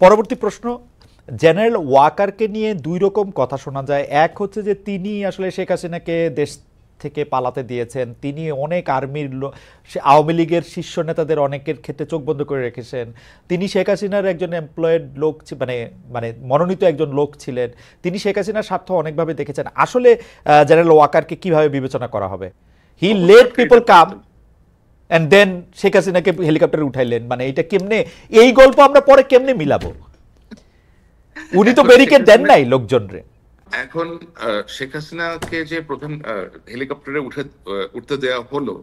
পরবর্তী প্রশ্ন, জেনারেল ওয়াকারকে নিয়ে দুই রকম কথা শোনা যায়। এক হচ্ছে যে তিনি আসলে শেখ হাসিনাকে দেশ থেকে পালাতে দিয়েছেন, তিনি অনেক আর্মির আওয়ামী লীগের শীর্ষ নেতাদের অনেকের ক্ষেত্রে চোখ বন্ধ করে রেখেছেন, তিনি শেখ হাসিনার একজন এমপ্লয়েড লোক, মানে মানে মনোনীত একজন লোক ছিলেন, তিনি শেখ হাসিনার স্বার্থ অনেকভাবে দেখেছেন। আসলে জেনারেল ওয়াকারকে কিভাবে বিবেচনা করা হবে? He let people come and then Sheikh হাসিনাকে হেলিকপ্টারে উঠাইলেন, মানে এটা কেমনে, এই গল্প আমরা পরে কেমনে মিলাবো? উনি তো ব্যারিকেড দেন নাই লোকজনরে। এখন শেখ হাসিনাকে যে প্রথম হেলিকপ্টারে উঠতে দেওয়া হলো,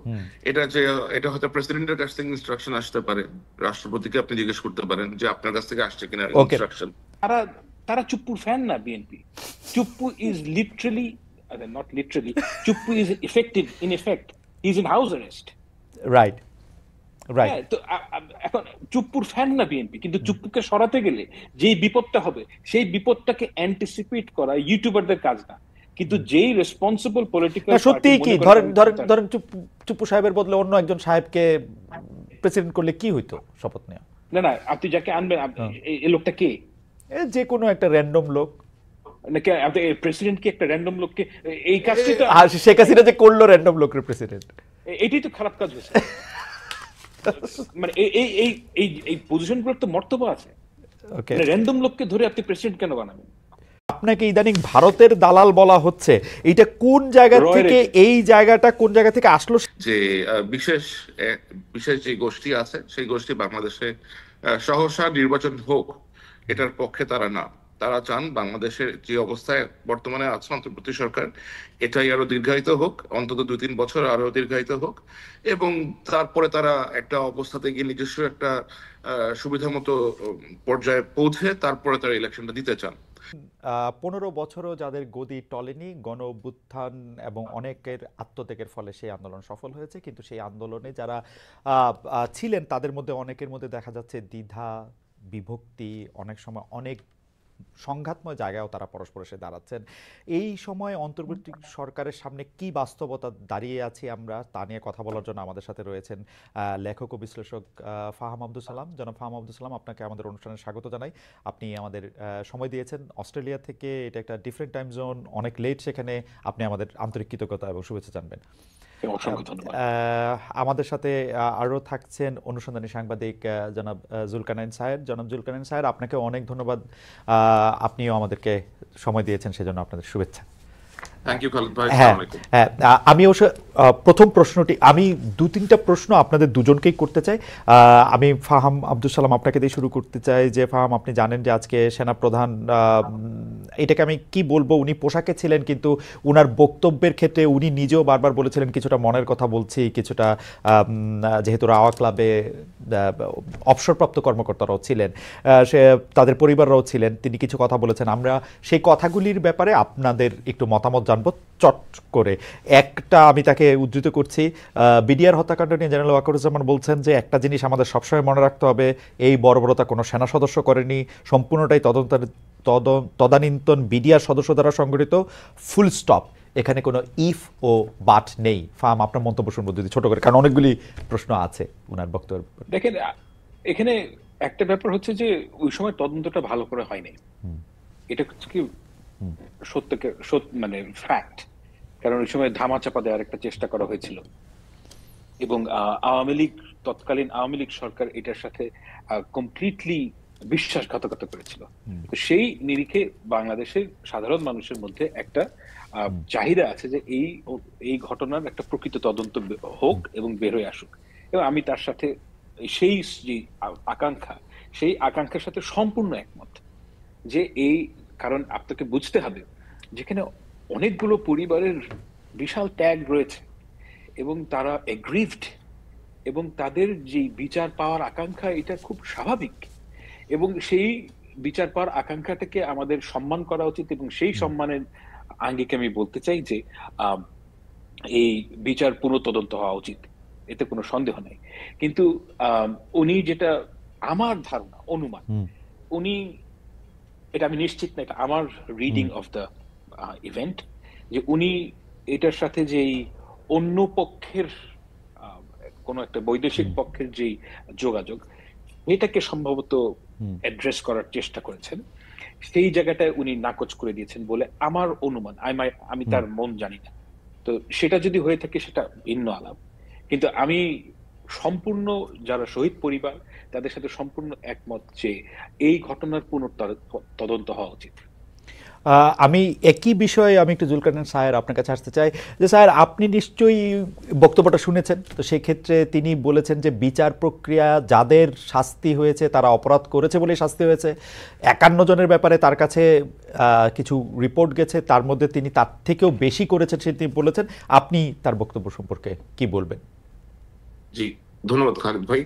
এটা হয়তো প্রেসিডেন্টের কাছ থেকে ইনস্ট্রাকশন আসতে পারে, রাষ্ট্রপতিকে আপনি জিজ্ঞেস করতে পারেন যে আপনার কাছ থেকে আসছে কিনা ইনস্ট্রাকশন। তারা চুপ্পুর ফ্যান না BNP. Chuppu is literally, not literally, Chuppu is effective, in effect is in house arrest. Right right. তো এখন চুপ্পুর ফ্যান না বিএনপি, কিন্তু চুপ্পুকে সরাতে গেলে যেই বিপদটা হবে সেই বিপদটাকে অ্যান্টিসিপেট করা ইউটিউবারদের কাজ না, কিন্তু যেই রেসপন্সিবল পলিটিক্যাল সত্যি কি ধরেন ধরেন ধরেন চুপ্পু সাহেবের বদলে অন্য একজন সাহেবকে প্রেসিডেন্ট করলে কি হইতো শপথ নেওয়া? না না, আপনি যাকে আনবেন এই লোকটা কে? যে কোনো একটা র্যান্ডম লোক নাকি আপনি প্রেসিডেন্ট কি একটা র্যান্ডম লোককে? এই কাজটি তো শেখ হাসিনা যে করলো র্যান্ডম লোকের প্রেসিডেন্ট, এটাই তো খারাপ কাজ হয়েছে। মানে এই পজিশনগুলোর তো মর্তবা আছে, র্যান্ডম লোককে ধরে আপনি প্রেসিডেন্ট কেন বানাবেন? আপনাকে ইদানিং ভারতের দালাল বলা হচ্ছে, এটা কোন জায়গা থেকে, এই জায়গাটা কোন জায়গা থেকে আসলো? যে বিশেষ যে গোষ্ঠী আছে সেই গোষ্ঠী বাংলাদেশে সহসা নির্বাচন হোক এটার পক্ষে তারা না। তারা চান বাংলাদেশের যে অবস্থায় বর্তমানে আছে অন্তর্বর্তী সরকার, এটাই আরো দীর্ঘায়িত হোক, অন্তত 2-3 বছর আরো দীর্ঘায়িত হোক, এবং তারপরে তারা একটা অবস্থাতে গিয়ে নিজস্ব একটা সুবিধা মতো পর্যায়ে পৌঁছে তারপরে তারা ইলেকশনটা দিতে চান। 15 বছরও যাদের গদি টলেনি, গণ অভ্যুত্থান এবং অনেকের আত্মত্যাগের ফলে সেই আন্দোলন সফল হয়েছে, কিন্তু সেই আন্দোলনে যারা ছিলেন তাদের মধ্যে অনেকের মধ্যে দেখা যাচ্ছে দ্বিধা, বিভক্তি, অনেক সময় অনেক সংঘাতময় জায়গায়ও তারা পরস্পর এসে দাঁড়াচ্ছেন। এই সময় অন্তর্বর্তী সরকারের সামনে কি বাস্তবতা দাঁড়িয়ে আছি আমরা, তা নিয়ে কথা বলার জন্য আমাদের সাথে রয়েছেন লেখক ও বিশ্লেষক ফাহাম আব্দুল সালাম। জনাব ফাহাম আব্দুল সালাম, আপনাকে আমাদের অনুষ্ঠানে স্বাগত জানাই। আপনি আমাদের সময় দিয়েছেন অস্ট্রেলিয়া থেকে, এটা একটা ডিফারেন্ট টাইম জোন, অনেক লেট, সেখানে আপনি আমাদের আন্তরিক কৃতজ্ঞতা এবং শুভেচ্ছা জানবেন। আমাদের সাথে আরও থাকছেন অনুসন্ধানী সাংবাদিক জনাব জুলকারনাইন সাহেব। জনাব জুলকারনাইন সাহেব, আপনাকে অনেক ধন্যবাদ, আপনিও আমাদেরকে সময় দিয়েছেন, সেজন্য আপনাদের শুভেচ্ছা। আমি অবশ্য প্রথম প্রশ্নটি, আমি 2-3টা প্রশ্ন আপনাদের দুজনকেই করতে চাই। আমি ফাহাম আব্দুল সালাম আপনাকে দিয়ে শুরু করতে চাই। যে ফাহাম, আপনি জানেন যে আজকে সেনাপ্রধান, এটাকে আমি কি বলবো, উনি পোশাকে ছিলেন কিন্তু উনার বক্তব্যের ক্ষেত্রে উনি নিজেও বারবার বলেছিলেন কিছুটা মনের কথা বলছি, কিছুটা যেহেতু রাওয়া ক্লাবে অবসরপ্রাপ্ত কর্মকর্তারাও ছিলেন, সে তাদের পরিবাররাও ছিলেন, তিনি কিছু কথা বলেছেন। আমরা সেই কথাগুলির ব্যাপারে আপনাদের একটু মতামত জানবো চট করে। একটা আমি তাকে উদ্ধৃত করছি, বিডিআর হত্যাকাণ্ড নিয়ে জেনারেল ওয়াকারুজ্জামান বলছেন যে একটা জিনিস আমাদের সবসময় মনে রাখতে হবে, এই বর্বরতা কোনো সেনা সদস্য করেনি, সম্পূর্ণটাই তদানীন্তন বিডিআর সদস্য দ্বারা সংগঠিত, ফুল স্টপ, এখানে কোনো ইফ ও বাট নেই। ফাহাম, আপনার মন্তব্য শুনবো যদি ছোট করে, কারণ অনেকগুলি প্রশ্ন আছে উনার বক্তব্য। দেখেন, এখানে একটা ব্যাপার হচ্ছে যে ওই সময় তদন্তটা ভালো করে হয়নি, এটা কি মানে ফ্যাক্ট, কারণ ওই সময় ধামাচাপা দেওয়ার একটা চেষ্টা করা হয়েছিল এবং তৎকালীন আওয়ামী লীগ সরকার এটার সাথে কমপ্লিটলি বিশ্বাসঘাতকতা করেছিল। সেই নিরিখে বাংলাদেশের সাধারণ মানুষের মধ্যে একটা চাহিদা আছে যে এই ঘটনার একটা প্রকৃত তদন্ত হোক এবং বের হয়ে আসুক, এবং আমি তার সাথে সেই যে আকাঙ্ক্ষা, সেই আকাঙ্ক্ষার সাথে সম্পূর্ণ একমত। যে কারণ আপনাকে বুঝতে হবে যেখানে অনেকগুলো পরিবারের বিশাল ত্যাগ রয়েছে এবং তারা এগ্রিভড, এবং তাদের যে বিচার পাওয়ার আকাঙ্ক্ষা, এটা খুব স্বাভাবিক, এবং সেই বিচার পাওয়ার আকাঙ্ক্ষাটাকে আমাদের সম্মান করা উচিত, এবং সেই সম্মানের আঙ্গিকে আমি বলতে চাই যে এই বিচার পুনঃতদন্ত হওয়া উচিত, এতে কোনো সন্দেহ নেই। কিন্তু উনি যেটা, আমার ধারণা, অনুমান, উনি, এটা আমি নিশ্চিত না, এটা আমার রিডিং অফ দ্য ইভেন্ট, যে উনি এটার সাথে যেই অন্য পক্ষের কোন একটা বৈদেশিক পক্ষের যেই যোগাযোগ, এটাকে সম্ভবত অ্যাড্রেস করার চেষ্টা করেছেন। সেই জায়গাটায় উনি নাকচ করে দিয়েছেন বলে আমার অনুমান। আমি তার মন জানি না, তো সেটা যদি হয়ে থাকে সেটা ভিন্ন আলাপ। কিন্তু আমি সম্পূর্ণ যারা শহীদ পরিবার তাদের সাথে সম্পূর্ণ একমত যে এই ঘটনার তদন্ত হওয়া উচিত। আমি একই বিষয়ে আমি একটু জুলকারনাইন স্যার আপনার কাছে আসতে চাই যে স্যার আপনি নিশ্চয়ই বক্তব্যটা শুনেছেন, তো সেই ক্ষেত্রে তিনি বলেছেন যে বিচার প্রক্রিয়া যাদের শাস্তি হয়েছে তারা অপরাধ করেছে বলে শাস্তি হয়েছে। 51 জনের ব্যাপারে তার কাছে কিছু রিপোর্ট গেছে, তার মধ্যে তিনি তার থেকেও বেশি করেছেন সে তিনি বলেছেন। আপনি তার বক্তব্য সম্পর্কে কি বলবেন? জি, ধন্যবাদ খালিদ ভাই।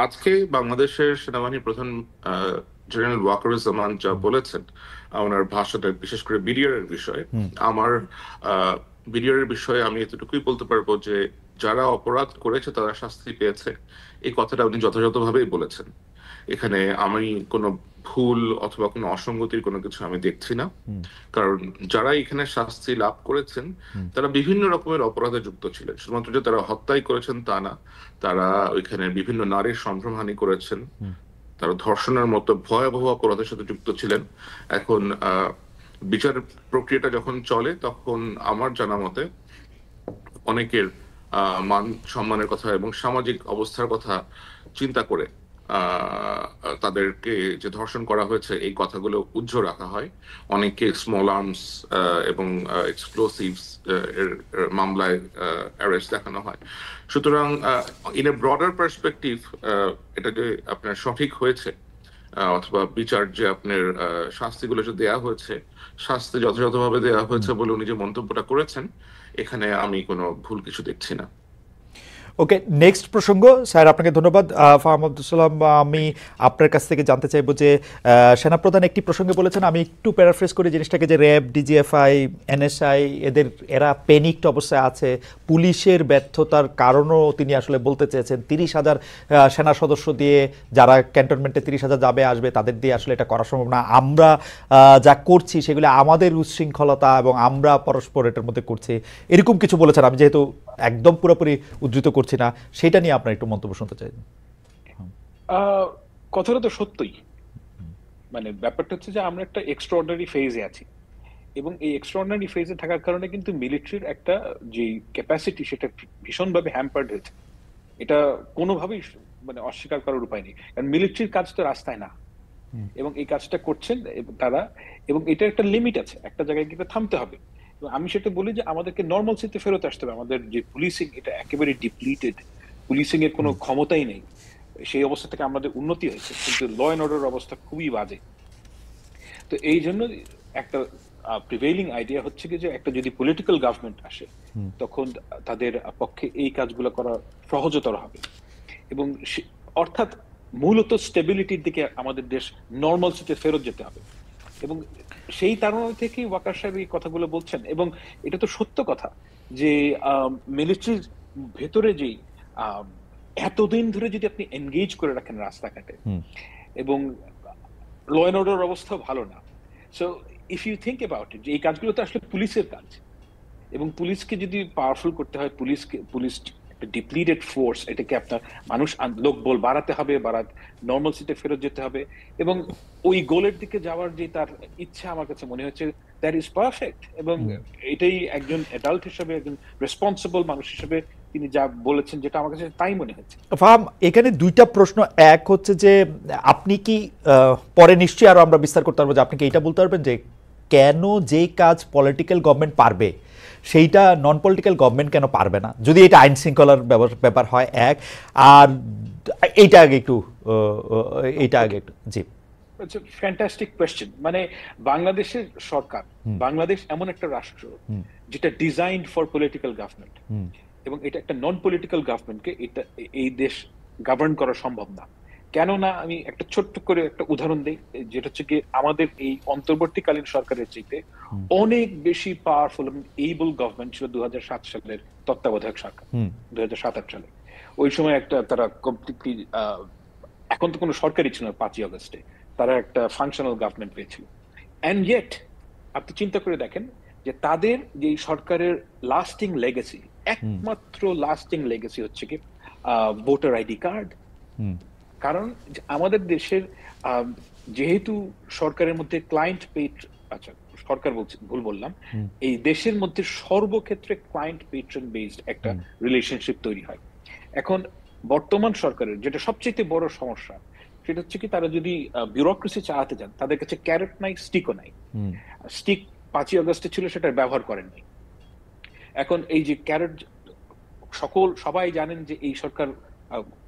আজকে বাংলাদেশের সেনাবাহিনীর প্রধান জেনারেল ওয়াকারুজ্জামান যা বলেছেন, ওনার ভাষাটা বিশেষ করে বিডিআর এর বিষয়ে, আমার বিডিআর এর বিষয়ে আমি এতটুকুই বলতে পারবো যে যারা অপরাধ করেছে তারা শাস্তি পেয়েছে, এই কথাটা উনি যথাযথভাবেই বলেছেন। এখানে আমি কোনো ভুল অথবা কোনো অসঙ্গতির কোনো কিছু আমি দেখছি না, কারণ যারা এখানে শাস্তি লাভ করেছেন তারা বিভিন্ন রকমের অপরাধে যুক্ত ছিলেন। শুধুমাত্র যে তারা হত্যাই করেছেন তা না, তারা ওইখানে বিভিন্ন নারীর সম্ভ্রমহানি করেছেন, তারা ধর্ষণের মতো ভয়াবহ অপরাধের সাথে যুক্ত ছিলেন। এখন বিচার প্রক্রিয়াটা যখন চলে তখন আমার জানা মতে অনেকের মান সম্মানের কথা এবং সামাজিক অবস্থার কথা চিন্তা করে তাদেরকে যে ধর্ষণ করা হয়েছে এই কথাগুলো উজ্জ্বল রাখা হয়। অনেককে স্মল আর্মস এবং এক্সপ্লোসিভস এর মামলায় অ্যারেস্ট দেখানো হয়। সুতরাং ইন এ ব্রডার পার্সপেক্টিভ এটা যে আপনার সঠিক হয়েছে অথবা বিচার যে আপনার শাস্তিগুলো যে দেয়া হয়েছে, শাস্তি যথাযথভাবে দেওয়া হয়েছে বলে উনি যে মন্তব্যটা করেছেন, এখানে আমি কোনো ভুল কিছু দেখছি না। ওকে, নেক্সট প্রসঙ্গ স্যার, আপনাকে ধন্যবাদ। ফাহাম আব্দুল সালাম, আমি আপনার কাছ থেকে জানতে চাইবো যে সেনাপ্রধান একটি প্রসঙ্গে বলেছেন, আমি একটু প্যারাফ্রেজ করি জিনিসটাকে, যে র্যাব, ডিজিএফআই, এনএসআই এরা প্যানিকড অবস্থায় আছে, পুলিশের ব্যর্থতার কারণও তিনি আসলে বলতে চেয়েছেন। 30,000 সেনা সদস্য দিয়ে যারা ক্যান্টনমেন্টে 30,000 যাবে আসবে তাদের দিয়ে আসলে এটা করা সম্ভব না। আমরা যা করছি সেগুলো আমাদের উচ্ছৃঙ্খলতা এবং আমরা পরস্পর এটার মধ্যে করছি, এরকম কিছু বলেছেন। আমি যেহেতু একদম পুরোপুরি উদ্ধৃত করছি না, সেটা নিয়ে আপনার একটু মন্তব্য শুনতে চাই। কথাটা তো সত্যই, মানে ব্যাপারটা হচ্ছে যে আমরা একটা এক্সট্রাঅর্ডিনারি ফেজে আছি এবং এই এক্সট্রাঅর্ডিনারি ফেজে থাকার কারণে কিন্তু মিলিটারির একটা যে ক্যাপাসিটি সেটা ভীষণভাবে হ্যাম্পার্ড হয়েছে। এটা কোনোভাবেই মানে অস্বীকার করার উপায় নেই, কারণ মিলিটারির কাজ তো রাস্তায় না, এবং এই কাজটা করছেন তারা, এবং এটা একটা লিমিট আছে, একটা জায়গায় গিয়ে থামতে হবে। আমি সেটা বলি যে আমাদেরকে নর্মালসিতে ফেরত আসতে হবে। আমাদের যে পুলিশিং এটা একেবারে ডিপ্লিটেড, পুলিশিং এর কোনো ক্ষমতাই নেই। সেই অবস্থা থেকে আমাদের উন্নতি হয়েছে, কিন্তু ল অ্যান্ড অর্ডার অবস্থা খুবই বাজে। তো এই জন্য একটা প্রিভেইলিং আইডিয়া হচ্ছে কি যে একটা যদি পলিটিক্যাল গভর্নমেন্ট আসে তখন তাদের পক্ষে এই কাজগুলো করা সহজতর হবে, এবং অর্থাৎ মূলত স্টেবিলিটির দিকে আমাদের দেশ নর্মালসিতে ফেরত যেতে হবে। এবং সেই কারণ থেকে ওয়াকার সাহেব এই কথাগুলো বলছেন, এবং এটা তো সত্য কথা যে মিলিটারির ভেতরে যে এতদিন ধরে যদি আপনি এনগেজ করে রাখেন রাস্তাঘাটে, এবং ল অ্যান্ড অর্ডার অবস্থা ভালো না, so if you think about it, যে এই কাজগুলো তো আসলে পুলিশের কাজ, এবং পুলিশকে যদি পাওয়ারফুল করতে হয়, পুলিশ ডিপ্লিটেড ফোর্স, এটাকে আপনার মানুষ লোকবল বাড়াতে হবে, নর্মালসিতে ফেরত যেতে হবে, এবং ওই গোলের দিকে যাওয়ার যে তার ইচ্ছা আমার কাছে মনে হচ্ছে দ্যাট ইজ পারফেক্ট। এবং এটাই একজন অ্যাডাল্ট হিসেবে, একজন রেসপন্সিবল মানুষ হিসেবে তিনি যা বলেছেন, যেটা আমার কাছে তাই মনে হচ্ছে। ফাহাম, এখানে দুইটা প্রশ্ন। এক হচ্ছে যে আপনি কি পরে নিশ্চয়ই আরো আমরা বিস্তার করতে পারবো, যে আপনি কি এটা বলতে পারবেন যে কেন যে কাজ পলিটিক্যাল গভর্নমেন্ট পারবে সেইটা নন পলিটিক্যাল গভর্নমেন্ট কেন পারবে না, যদি এটা আইন শৃঙ্খলার ব্যাপার হয়? এক, আর এইটা আগে একটু জি। Fantastic question. মানে বাংলাদেশের সরকার, বাংলাদেশ এমন একটা রাষ্ট্র যেটা ডিজাইনড ফর পলিটিক্যাল গভর্নমেন্ট, এবং এটা একটা নন পলিটিক্যাল গভর্নমেন্টকে এই দেশ গভর্ন করা সম্ভব না। কেননা আমি একটা ছোট্ট করে একটা উদাহরণ দিই, যেটা হচ্ছে কি আমাদের এই অন্তর্বর্তীকালীন সরকারের চাইতে অনেক বেশি পাওয়ারফুল এবং এইবল গভর্নমেন্ট ছিল 2007 সালের তত্ত্বাবধায়ক সরকার। 2007-8 সালে ওই সময় একটা তারা কমপ্লিটলি, এখন তো কোনো সরকারই ছিল না 5ই আগস্টে, তারা একটা ফাংশনাল গভর্নমেন্ট পেয়েছিল। এন্ড ইয়েট আপনি চিন্তা করে দেখেন যে তাদের যে সরকারের লাস্টিং লেগেসি, একমাত্র লাস্টিং লেগেসি হচ্ছে কি ভোটার আইডি কার্ড। কারণ আমাদের দেশের যেহেতু সরকারের মধ্যে ক্লায়েন্ট পেট, আচ্ছা সরকার বলছি, ভুল বললাম, এই দেশের মধ্যে সর্বক্ষেত্রে ক্লায়েন্ট পেট্রন বেসড একটা রিলেশনশিপ তৈরি হয়। এখন বর্তমান সরকারের যেটা সবচেয়ে বড় সমস্যা সেটা হচ্ছে কি, তারা যদি বিউরোক্রেসি চালাতে যান, তাদের কাছে ক্যারট নাই, স্টিকও নাই। স্টিক 5ই আগস্টে ছিল, সেটা ব্যবহার করেন নাই। এখন এই যে ক্যারট, সবাই জানেন যে এই সরকার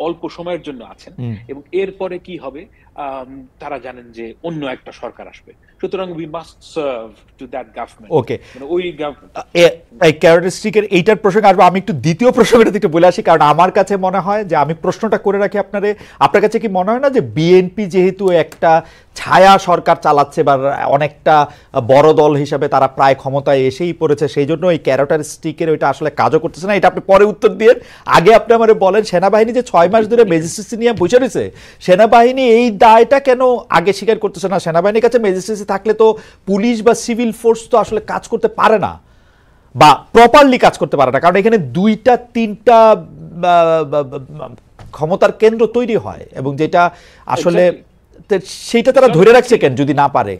অল্প সময়ের জন্য আছেন এবং এরপরে কি হবে তারা জানেন যে অন্য একটা সরকার আসবে, সুতরাং we must serve to that government. Okay, মানে ওই এই ক্যারেক্টারিস্টিকের এইটার প্রসঙ্গে আসবো। আমি একটু দ্বিতীয় প্রসঙ্গটা একটু বলে আসি, কারণ আমার কাছে মনে হয় যে আমি প্রশ্নটা করে রাখি আপনার কাছে কি মনে হয় না যে বিএনপি যেহেতু একটা ছায়া সরকার চালাচ্ছে বা অনেকটা বড় দল হিসাবে তারা প্রায় ক্ষমতায় এসেই পড়েছে, সেই জন্য এই ক্যারেক্টারিস্টিকের ওইটা আসলে কাজও করতেছে না? এটা আপনি পরে উত্তর দিয়ে আগে আপনি আমার বলেন, সেনাবাহিনী যে 6 মাস ধরে ম্যাজিস্ট্রেসি নিয়ে বসে রয়েছে, সেনাবাহিনী এই দায়টা কেন আগে স্বীকার করতেছে না? সেনাবাহিনীর কাছে ম্যাজিস্ট্রেসি থাকলে তো পুলিশ বা সিভিল ফোর্স তো আসলে কাজ করতে পারে না বা প্রপারলি কাজ করতে পারে না, কারণ এখানে 2-3টা ক্ষমতার কেন্দ্র তৈরি হয় এবং যেটা আসলে সেইটা তারা ধরে রাখছে কেন যদি না পারে,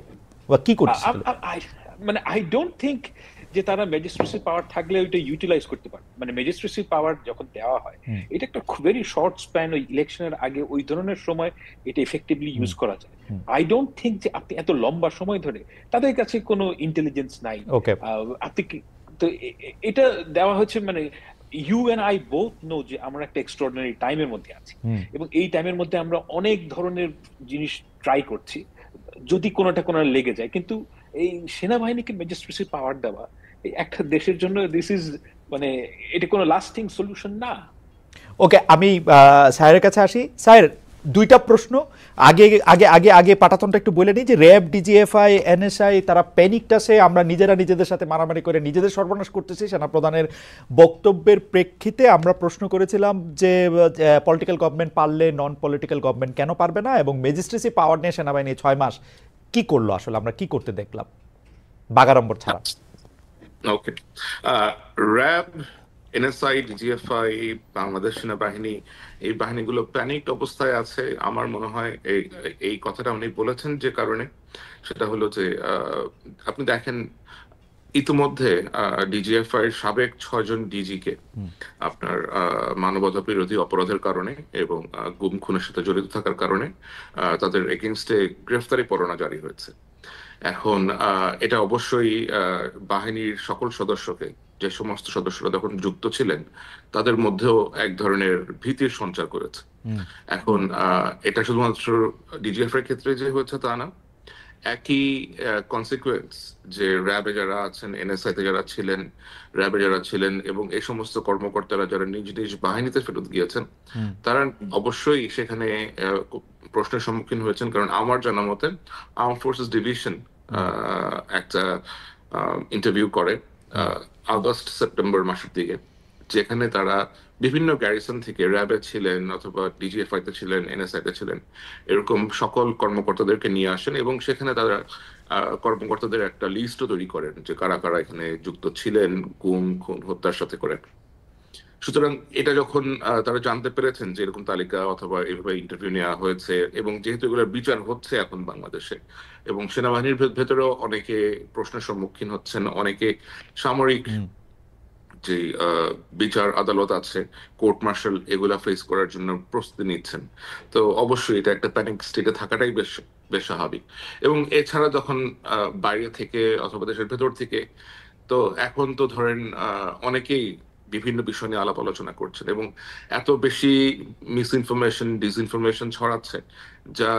বা কি করছে? মানে আই ডোন্ট থিংক যে তারা ম্যাজিস্ট্রেসি পাওয়ার থাকলে ওইটা ইউটিলাইজ করতে পারে। মানে ম্যাজিস্ট্রেসি পাওয়ার যখন দেওয়া হয়, এটা একটা ভেরি শর্ট স্প্যান, ওই ইলেকশনের আগে ওই ধরনের সময় এটা এফেক্টিভলি ইউজ করা যায়। আই ডোন্ট থিংক যে আপনি এত লম্বা সময় ধরে, তাদের কাছে কোনো ইন্টেলিজেন্স নাই, আপনি তো এটা দেওয়া হচ্ছে। মানে you and I both know যে আমরা একটা এক্সট্রাঅর্ডিনারি টাইমের মধ্যে আছি এবং এই টাইমের মধ্যে আমরা অনেক ধরনের জিনিস ট্রাই করছি যদি কোনোটা লেগে যায়। কিন্তু এই সেনাবাহিনীকে ম্যাজিস্ট্রেসি পাওয়ার দেওয়া একটা দেশের জন্য দিস ইজ, মানে এটা কোনো লাস্টিং সলিউশন না। ওকে, আমি স্যারের কাছে আসি। স্যার, 2টা প্রশ্ন। আগে আগে আগে আগে পাটাতনটা একটু বলে নিই যে র্যাব, ডিজিএফআই, এনএসআই তারা প্যানিকটাসে আমরা নিজেদের সাথে মারামারি করে নিজেদের সর্বনাশ করতেছি। সেনাপ্রধানের বক্তব্যের প্রেক্ষিতে আমরা প্রশ্ন করেছিলাম যে পলিটিক্যাল গভর্নমেন্ট পারলে নন পলিটিক্যাল গভর্নমেন্ট কেন পারবে না, এবং ম্যাজিস্ট্রেসি পাওয়ার নিয়ে সেনাবাহিনী 6 মাস কি করলো, আসলে আমরা কি করতে দেখলাম বাগাড়ম্বর ছাড়া? ওকে, র্যাব, এনএসআই, ডিজিএফআই, বাংলাদেশ সেনাবাহিনী, এই বাহিনীগুলো প্যানিক অবস্থায় আছে। আমার মনে হয় এই কথাটা উনি বলেছেন যে কারণে, সেটা হলো যে আপনি দেখেন ইতিমধ্যে ডিজিএফআই এর সাবেক 6 জন ডিজিকে আপনার মানবতা বিরোধী অপরাধের কারণে এবং গুম খুনের সাথে জড়িত থাকার কারণে তাদের এগেইনস্টে গ্রেফতারি পরোয়ানা জারি হয়েছে। এখন এটা অবশ্যই বাহিনীর সকল সদস্যকে, যে সমস্ত সদস্যরা তখন যুক্ত ছিলেন, তাদের মধ্যেও এক ধরনের ভীতির সঞ্চার করেছে। এখন এটা শুধুমাত্র ডিজিএফ এর ক্ষেত্রে যে হয়েছে তা না, একই কনসিকুয়েন্স যে র্যাবে যারা আছেন, এনএসআই তে যারা ছিলেন, র্যাবে যারা ছিলেন এবং এই সমস্ত কর্মকর্তারা যারা নিজ নিজ বাহিনীতে ফেরত গিয়েছেন, তারা অবশ্যই সেখানে প্রশ্নের সম্মুখীন হয়েছেন। কারণ আমার জানা মতে আর্ম ফোর্সেস ডিভিশন একটা ইন্টারভিউ করে আগস্ট সেপ্টেম্বর মাসের দিকে, যেখানে তারা বিভিন্ন গ্যারিসন থেকে র্যাবে ছিলেন অথবা ডিজিএফআই তে ছিলেন, এনএসআই তে ছিলেন, এরকম সকল কর্মকর্তাদেরকে নিয়ে আসেন এবং সেখানে তারা কর্মকর্তাদের একটা লিস্টও তৈরি করেন যে কারা কারা এখানে যুক্ত ছিলেন গুম খুন হত্যার সাথে করে। সুতরাং এটা যখন তারা জানতে পেরেছেন যে এরকম তালিকা অথবা এভাবে ইন্টারভিউ নেওয়া হয়েছে এবং যেহেতু এগুলোর বিচার হচ্ছে এখন বাংলাদেশে এবং সেনাবাহিনীর ভেতরেও অনেকে প্রশ্নের সম্মুখীন হচ্ছেন, অনেকে সামরিক যে বিচার আদালত আছে, কোর্ট মার্শাল, এগুলা ফেস করার জন্য প্রস্তুতি নিচ্ছেন। তো অবশ্যই এটা একটা প্যানিক স্টেটে থাকাটাই বেশ স্বাভাবিক। এবং এছাড়া যখন বাইরে থেকে অথবা দেশের ভেতর থেকে, তো এখন তো ধরেন অনেকেই বিভিন্ন বিষয় নিয়ে আলাপ আলোচনা করছেন এবং এত বেশি মিস ইনফরমেশন, ডিসইনফরমেশন ছড়াচ্ছে যা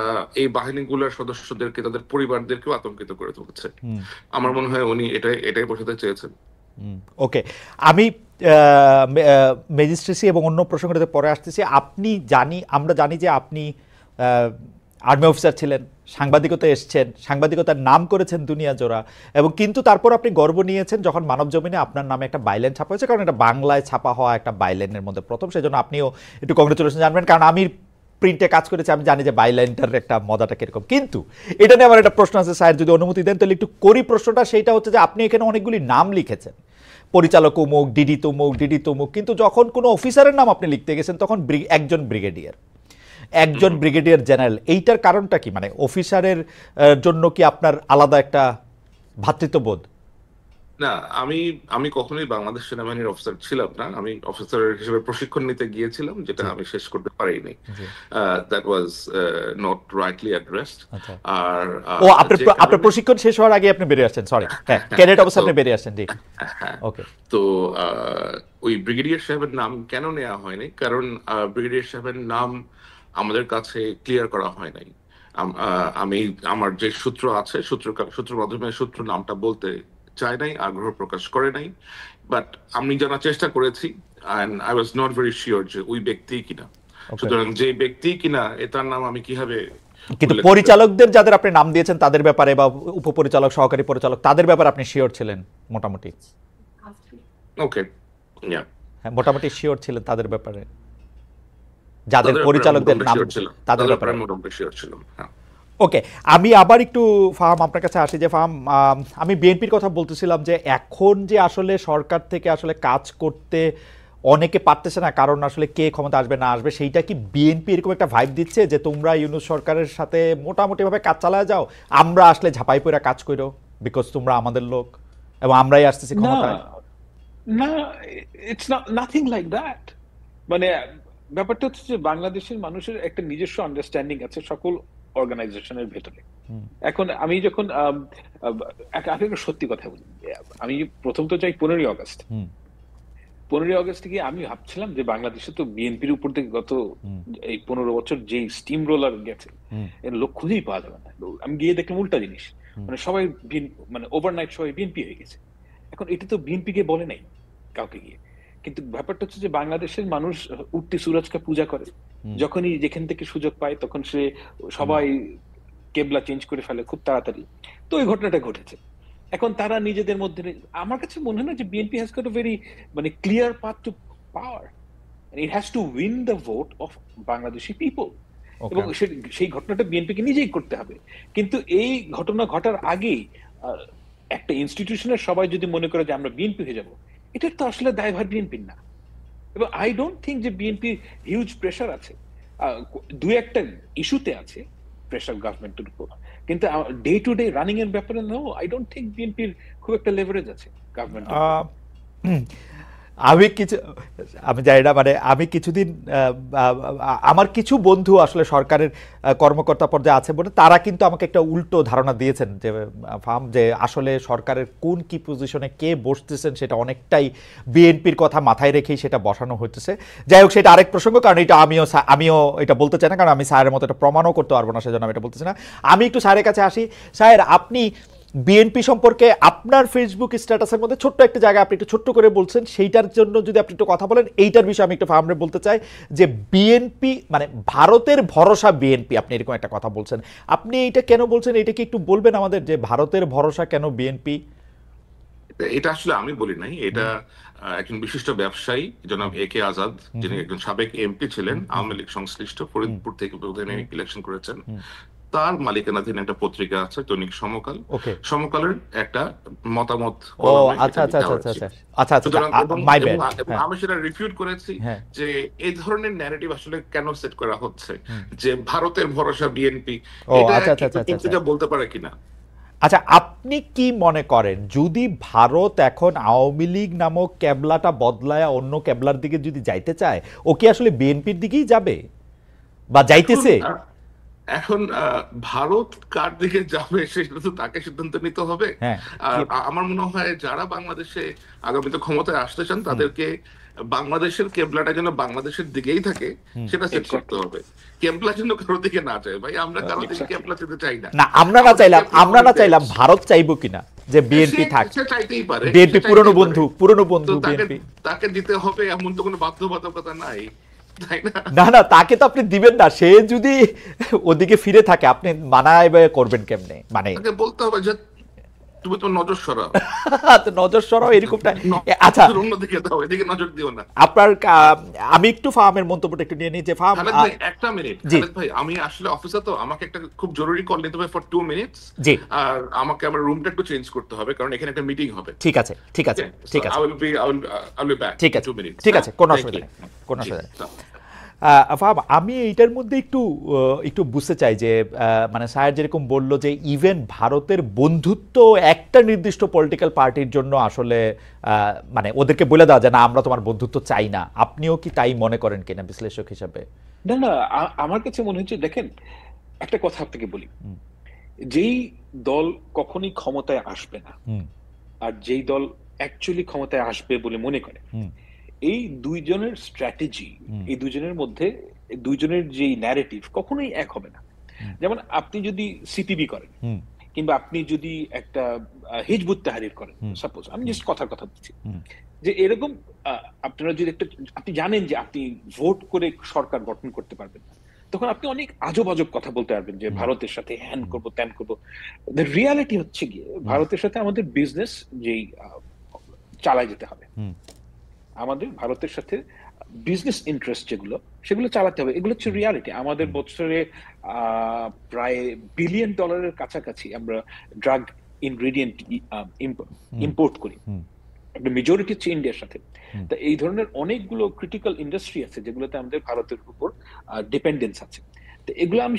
এই বাহিনীগুলোর সদস্যদেরকে, তাদের পরিবারদেরকেও আতঙ্কিত করে তুলছে। আমার মনে হয় উনি এটাই বোঝাতে চেয়েছেন। ওকে, আমি ম্যাজিস্ট্রেসি এবং অন্য প্রসঙ্গটাতে পরে আসতেছি। আমরা জানি যে আপনি আর্মি অফিসার ছিলেন, সাংবাদিকতা এসছেন, সাংবাদিকতার নাম করেছেন দুনিয়া জোড়া, এবং কিন্তু তারপর আপনি গর্ব নিয়েছেন যখন মানব জমিনে আপনার নামে একটা বাইলাইন ছাপা হয়েছে, কারণ এটা বাংলায় ছাপা হওয়া একটা বাইলাইনের মধ্যে প্রথম, সেজন্য আপনিও একটু কংগ্রেচুলেশন জানবেন, কারণ আমি প্রিন্টে কাজ করেছি, আমি জানি যে বাইলাইনটার একটা মজাটা কিরকম। কিন্তু এটা নিয়ে আমার একটা প্রশ্ন আছে স্যার, যদি অনুমতি দেন তাহলে একটু করি প্রশ্নটা। সেইটা হচ্ছে যে আপনি এখানে অনেকগুলি নাম লিখেছেন, পরিচালক অমুক, ডিডি তমুক, কিন্তু যখন কোনো অফিসারের নাম আপনি লিখতে গেছেন তখন একজন ব্রিগেডিয়ার, একজন ব্রিগেডিয়ার জেনারেল, এইটার কারণটা কি? মানে অফিসারের জন্য কি আপনার আলাদা একটা ভ্রাতৃত্ববোধ? না, আমি আমি কখনোই বাংলাদেশ সেনাবাহিনীর অফিসার ছিলাম না। আমি অফিসার হিসেবে প্রশিক্ষণ নিতে গিয়েছিলাম, যেটা আমি শেষ করতে পারিনি। That was not rightly addressed. আর ও, আপনার প্রশিক্ষণ শেষ হওয়ার আগে আপনি বেরিয়ে আসছেন, সরি, হ্যাঁ, ক্যাডেট অবস্থায় আপনি বেরিয়ে আসছেন, জি, ওকে। তো ওই ব্রিগেডিয়ার সাহেবের নাম কেন নেওয়া হয়নি? কারণ ব্রিগেডিয়ার সাহেবের নাম আমাদের কাছে ক্লিয়ার করা হয় নাই। আমি আমার যে সূত্র আছে, সূত্র মাধ্যমে সূত্র নামটা বলতে চায় নাই, আগ্রহ প্রকাশ করে নাই। বাট আমি জানার চেষ্টা করেছি, and I was not very sure যে ওই ব্যক্তি কিনা। সুতরাং যে ব্যক্তি কিনা তার নাম আমি কিভাবে। কিন্তু পরিচালকদের যাদের আপনি নাম দিয়েছেন তাদের ব্যাপারে, বা উপপরিচালক, সহকারী পরিচালক, তাদের ব্যাপারে আপনি শিওর ছিলেন মোটামুটি? ওকে, ইয়া, হ্যাঁ, মোটামুটি শিওর ছিলেন তাদের ব্যাপারে, যাদের পরিচালকদের নাম, তাদের ব্যাপারে মোটামুটি শিওর ছিলাম, হ্যাঁ। ওকে, আমি আবার একটু ফাহাম আপনার কাছে আসি। যে ফাহাম, আমি বিএনপির কথা বলতেছিলাম যে এখন যে আসলে সরকার থেকে আসলে কাজ করতে অনেকে পারতেছে না, কারণ আসলে কে ক্ষমতা আসবে না আসবে, সেইটা কি বিএনপি এরকম একটা ভাইব দিচ্ছে যে তোমরা ইউনূস সরকারের সাথে মোটামুটিভাবে কাজ চালায় যাও, আমরা আসলে ঝাঁপাই পড়া কাজ করো, বিকজ তোমরা আমাদের লোক এবং আমরাই আসতেছি ক্ষমতায়? না, ইটস নাথিং লাইক দ্যাট। মানে ব্যাপারটা হচ্ছে যে বাংলাদেশের মানুষের একটা নিজস্ব আন্ডারস্ট্যান্ডিং আছে সকল অর্গানাইজেশনের ভেতরে। এখন আমি যখন একটা সত্যি কথা বলি, আমি প্রথম তো চাই 15ই আগস্ট। 15ই আগস্ট থেকে আমি ভাবছিলাম যে বাংলাদেশে তো বিএনপির উপর থেকে গত এই 15 বছর যে স্টিম রোলার গেছে, এর লোক খুঁজেই পাওয়া যাবে না। আমি গিয়ে দেখলাম উল্টা জিনিস, মানে সবাই মানে ওভারনাইট সবাই বিএনপি হয়ে গেছে। এখন এটা তো বিএনপি কে বলে নাই কাউকে গিয়ে, কিন্তু ব্যাপারটা হচ্ছে যে বাংলাদেশের মানুষ উঠতি সুরজকে পূজা করে, যখনই যেখান থেকে সুযোগ পায় তখন সে সবাই কেবলা চেঞ্জ করে ফেলে খুব তাড়াতাড়ি। তো ওই ঘটনাটা ঘটেছে। এখন তারা নিজেদের মধ্যে, আমার কাছে মনে হয় না যে BNP has got a very মানে clear path to power, it has to win the vote of Bangladeshi people, এবং সেই ঘটনাটা বিএনপিকে নিজেই করতে হবে। কিন্তু এই ঘটনা ঘটার আগেই একটা ইনস্টিটিউশনের সবাই যদি মনে করে যে আমরা বিএনপি হয়ে যাব, এটার তো আসলে দায়ভার বিএনপির না। এবং আই ডোন্ট থিঙ্ক যে বিএনপি হিউজ প্রেশার আছে, দুই একটা ইস্যুতে আছে প্রেশার গভর্নমেন্টের উপর, কিন্তু ডে টু ডে রানিং এর ব্যাপারে নো, আই ডোন্ট থিঙ্ক বিএনপির খুব একটা লেভারেজ আছে গভর্নমেন্ট। আমি জানি না, মানে আমি কিছুদিন আমার কিছু বন্ধু আসলে সরকারের কর্মকর্তা পর্যায়ে আছে বলে তারা কিন্তু আমাকে একটা উল্টো ধারণা দিয়েছেন যে ফার্ম, যে আসলে সরকারের কোন কি পজিশনে কে বসতেছেন সেটা অনেকটাই বিএনপির কথা মাথায় রেখেই সেটা বসানো হইতেছে। যাই হোক, সেটা আরেক প্রসঙ্গ, কারণ এটা আমিও এটা বলতে চাই না, কারণ আমি স্যারের মতো এটা প্রমাণও করতে পারবো না, সেজন্য আমি এটা বলতেছি না। আমি একটু স্যারের কাছে আসি। স্যার, আপনি বিএনপি সম্পর্কে আপনার ফেসবুক স্ট্যাটাসের মধ্যে ছোট্ট একটা জায়গা আপনি একটু ছোট্ট করে বলছেন, সেইটার জন্য যদি আপনি একটু কথা বলেন, এইটার বিষয়ে আমি একটু ফার্মে বলতে চাই যে বিএনপি মানে ভারতের ভরসা বিএনপি, আপনি এরকম একটা কথা বলছেন, আপনি এইটা কেন বলছেন? এটা কি একটু বলবেন আমাদের, যে ভারতের ভরসা কেন বিএনপি? এটা আসলে আমি বলি নাই, এটা একজন বিশিষ্ট ব্যবসায়ী জনাব এ.কে আজাদ, যিনি একজন সাবেক এমপি ছিলেন, আওয়ামী লীগ সংশ্লিষ্ট, ফরিদপুর থেকে ইলেকশন করেছেন, তার মালিকানাধীন একটা পত্রিকা আছে দৈনিক সমকাল। সমকালের একটা মতামত, আমি সেটা রিফিউট করেছি যে এই ধরনের ন্যারেটিভ আসলে কেন সেট করা হচ্ছে যে ভারতের ভরসা বিএনপি, এটা বলতে পারে কিনা। আচ্ছা, আপনি কি মনে করেন যদি ভারত এখন আওয়ামী লীগ নামক ক্যাবলাটা বদলায় অন্য ক্যাবলার দিকে যদি যাইতে চায়, ও কি আসলে বিএনপির দিকেই যাবে বা যাইতেছে? এখন ভারত কার দিকে যাবে সেটা তো তাকে সিদ্ধান্ত নিতে হবে। আর আমার মনে হয় যারা বাংলাদেশে আগামীতে ক্ষমতায় আসতে চান তাদেরকে বাংলাদেশের কেবলাটা যেন বাংলাদেশের দিকেই থাকে সেটা সেট করতে হবে। কেবলা যেন কারোর দিকে না যায়, ভাই আমরা কারোর দিকে কেবলা যেতে চাই না। আমরা না চাইলাম, ভারত চাইবো কিনা যে বিএনপি থাকে? চাইতেই পারে, বিএনপি পুরনো বন্ধু বিএনপি, তাকে দিতে হবে এমন তো কোনো বাধ্যবাধকতা নাই। না, তাকে তো আপনি দিবেন না। সে যদি ওদিকে ফিরে থাকে আপনি মানায় করবেন কেমনে? মানে বলতে হবে যে তুমি তো নজর সরাও, নজর সরাও এরকমটা। আচ্ছা, অন্যদিকে দাও, এদিকে নজর দিও না। আপনার আমি একটু ফার্মের মন্তব্যটা একটু নিয়ে নিই যে ফার্ম, একটা মিনিট খালেদ ভাই, আমি আসলে অফিসে তো আমাকে একটা খুব জরুরি কল নিতে হবে ফর 2 মিনিটস। জি, আর আমাকে আমার রুমটা একটু চেঞ্জ করতে হবে কারণ এখানে একটা মিটিং হবে। ঠিক আছে আই উইল বি ব্যাক। ঠিক আছে, 2 মিনিটস। ঠিক আছে, কোনো অসুবিধা নেই। ফাহাম, আমি এইটার মধ্যে একটু বুঝতে চাই যে মানে স্যার যেরকম বলল যে ইভেন ভারতের বন্ধুত্ব একটা নির্দিষ্ট পলিটিক্যাল পার্টির জন্য আসলে মানে ওদেরকে বলে দেওয়া যায় না আমরা তোমার বন্ধুত্ব চাই না, আপনিও কি তাই মনে করেন কিনা বিশ্লেষক হিসাবে? না না, আমার কাছে মনে হচ্ছে, দেখেন একটা কথা আপনাকে বলি, যেই দল কখনোই ক্ষমতায় আসবে না আর যেই দল অ্যাকচুয়ালি ক্ষমতায় আসবে বলে মনে করে, এই দুইজনের স্ট্র্যাটেজি, এই দুইজনের মধ্যে দুইজনের যে ন্যারেটিভ কখনোই এক হবে না। যেমন আপনি যদি সিপিবি করেন কিংবা আপনি যদি একটা হিজবুত তাহরির করেন, সাপোজ, আমি জাস্ট কথার কথা বলছি, যে এরকম আপনারা যদি একটা, আপনি জানেন যে আপনি ভোট করে সরকার গঠন করতে পারবেন না, তখন আপনি অনেক আজব আজব কথা বলতে পারবেন যে ভারতের সাথে হ্যান করবো ত্যান করবো। রিয়ালিটি হচ্ছে গিয়ে ভারতের সাথে আমাদের বিজনেস যেই চালায় যেতে হবে, আমাদের ভারতের সাথে বিজনেস ইন্টারেস্ট যেগুলো সেগুলো চালাতে হবে, এগুলো হচ্ছে রিয়ালিটি। আমাদের বছরে প্রায় $1 বিলিয়ন কাছাকাছি আমরা ড্রাগ ইনগ্রেডিয়েন্ট ইম্পোর্ট করি, মেজরিটি হচ্ছে ইন্ডিয়ার সাথে। তা এই ধরনের অনেকগুলো ক্রিটিক্যাল ইন্ডাস্ট্রি আছে যেগুলোতে আমাদের ভারতের উপর ডিপেন্ডেন্স আছে। তো এগুলো আমি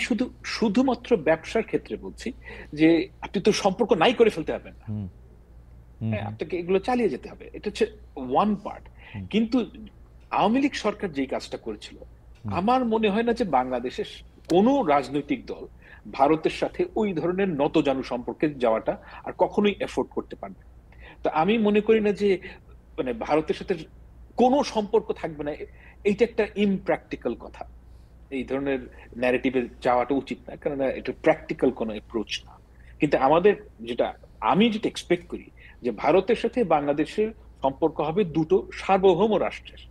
শুধুমাত্র ব্যবসার ক্ষেত্রে বলছি যে আপনি তো সম্পর্ক নাই করে ফেলতে পারবেন না, আপনাকে এগুলো চালিয়ে যেতে হবে, এটা হচ্ছে ওয়ান পার্ট। কিন্তু আওয়ামী লীগ সরকার যেই কাজটা করেছিল, আমার মনে হয় না যে বাংলাদেশের কোনো রাজনৈতিক দল ভারতের সাথে ওই ধরনের নতজানু সম্পর্কে যাওয়াটা আর কখনোই এফোর্ড করতে পারবে। তো আমি মনে করি না যে মানে ভারতের সাথে কোনো সম্পর্ক থাকবে না, এইটা একটা ইমপ্র্যাকটিক্যাল কথা। এই ধরনের ন্যারেটিভে যাওয়াটা উচিত না, কারণ এটা প্র্যাকটিক্যাল কোনো অ্যাপ্রোচ না। কিন্তু আমি যেটা এক্সপেক্ট করি যে ভারতের সাথে বাংলাদেশের সম্পর্ক হবে দুটো সার্বভৌম রাষ্ট্রের,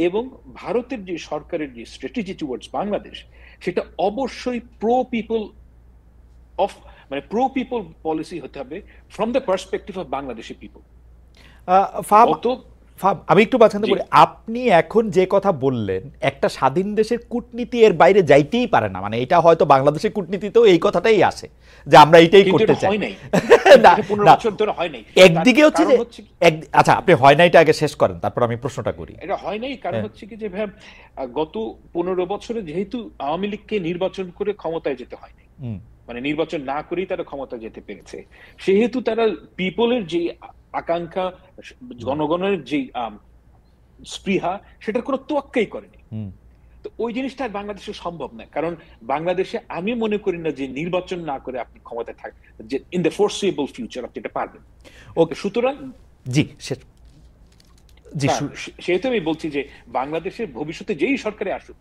এবং ভারতের যে সরকারের যে স্ট্র্যাটেজি টুয়ার্ডস বাংলাদেশ, সেটা অবশ্যই প্রো পিপল পলিসি হতে হবে from the perspective of Bangladeshi people. আমি একটু বাছাতে বলি, আপনি এখন যে কথা বললেন একটা স্বাধীন দেশের কূটনীতি এর বাইরে যাইতেই পারে না, মানে এটা হয়তো বাংলাদেশের কূটনীতিতেও এই কথাটাই আসে যে আমরা এটাই করতে চাই। একদিকে হচ্ছে যে আচ্ছা আপনি হয় না এটা আগে শেষ করেন, তারপর আমি প্রশ্নটা করি। এটা হয় নাই কারণ হচ্ছে কি যে ভাই, গত 15 বছরে যেহেতু আওয়ামী লীগকে নির্বাচন করে ক্ষমতায় যেতে হয়নি, মানে নির্বাচন না করেই তারা ক্ষমতায় যেতে পেরেছে, সেহেতু তারা পিপলের যে আকাঙ্ক্ষা, জনগণের যে স্পৃহা, সেটার কোনো তোয়াক্কাই করেনি। তো ওই জিনিসটা বাংলাদেশে সম্ভব না, কারণ বাংলাদেশে আমি মনে করি না যে নির্বাচন না করে আপনি ক্ষমতায় থাকবেন, যে ইন দ্য ফোরসিবল ফিউচার আপনি এটা পারবেন। ওকে, সুতরাং সেহেতু আমি বলছি যে বাংলাদেশের ভবিষ্যতে যেই সরকারে আসুক,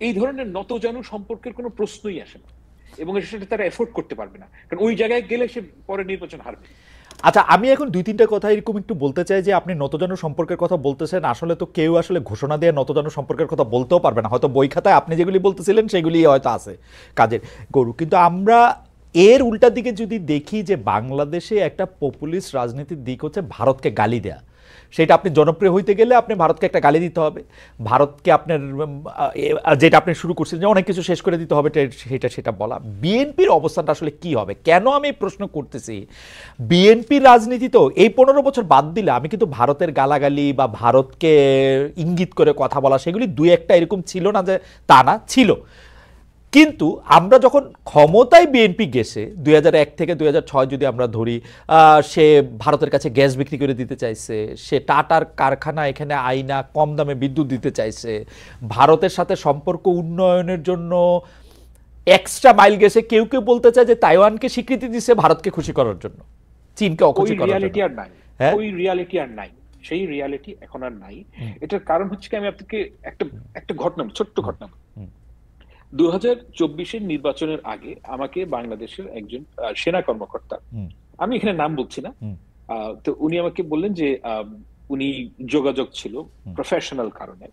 এই ধরনের নতজানু সম্পর্কের কোনো প্রশ্নই আসে না, এবং সেটা তারা এফোর্ড করতে পারবে না, কারণ ওই জায়গায় গেলে সে পরে নির্বাচন হারবে। আচ্ছা, আমি এখন 2-3টা কথা এরকম একটু বলতে চাই যে আপনি নতজানু সম্পর্কের কথা বলতেছেন, আসলে তো কেউ আসলে ঘোষণা দিয়ে নতজানু সম্পর্কের কথা বলতেও পারবে না, হয়তো বই খাতায় আপনি যেগুলি বলতেছিলেন সেগুলি হয়তো আছে কাজের গরু। কিন্তু আমরা এর উল্টা দিকে যদি দেখি যে বাংলাদেশে একটা পপুলিস্ট রাজনীতির দিক হচ্ছে ভারতকে গালি দেয়া, সেটা আপনি জনপ্রিয় হইতে গেলে আপনি ভারতকে একটা গালি দিতে হবে, ভারতকে আপনার যেটা আপনি শুরু করছেন যে অনেক কিছু শেষ করে দিতে হবে, সেটা বলা। বিএনপির অবস্থানটা আসলে কি হবে? কেন আমি প্রশ্ন করতেছি, বিএনপির রাজনীতি তো এই 15 বছর বাদ দিলে আমি কিন্তু ভারতের গালাগালি বা ভারতকে ইঙ্গিত করে কথা বলা সেগুলি 2-1টা এরকম ছিল না যে তা না, ছিল। কিন্তু আমরা যখন ক্ষমতায় বিএনপি গেছে 2001 থেকে 2006 যদি আমরা ধরি, সে ভারতের কাছে গ্যাস বিক্রি করে দিতে চাইছে, সে টাটার কারখানা এখানে আইনা কম দামে বিদ্যুৎ দিতে চাইছে, ভারতের সাথে সম্পর্ক উন্নয়নের জন্য এক্সট্রা মাইল গেছে। কেউ কেউ বলতে চায় যে তাইওয়ানকে স্বীকৃতি দিচ্ছে ভারতকে খুশি করার জন্য, চীনকে অখুশি করার জন্য। ওই রিয়ালিটি আর নাই, সেই রিয়ালিটি এখন আর নাই। এটার কারণ হচ্ছে কি, আমি আপনাকে একটা ঘটনা, ছোট্ট ঘটনা। 2024-এর নির্বাচনের আগে আমাকে বাংলাদেশের একজন সেনা কর্মকর্তা, আমি এখানে নাম বলছি না, তো উনি আমাকে বললেন যে উনি যোগাযোগ ছিল প্রফেশনাল কারণে,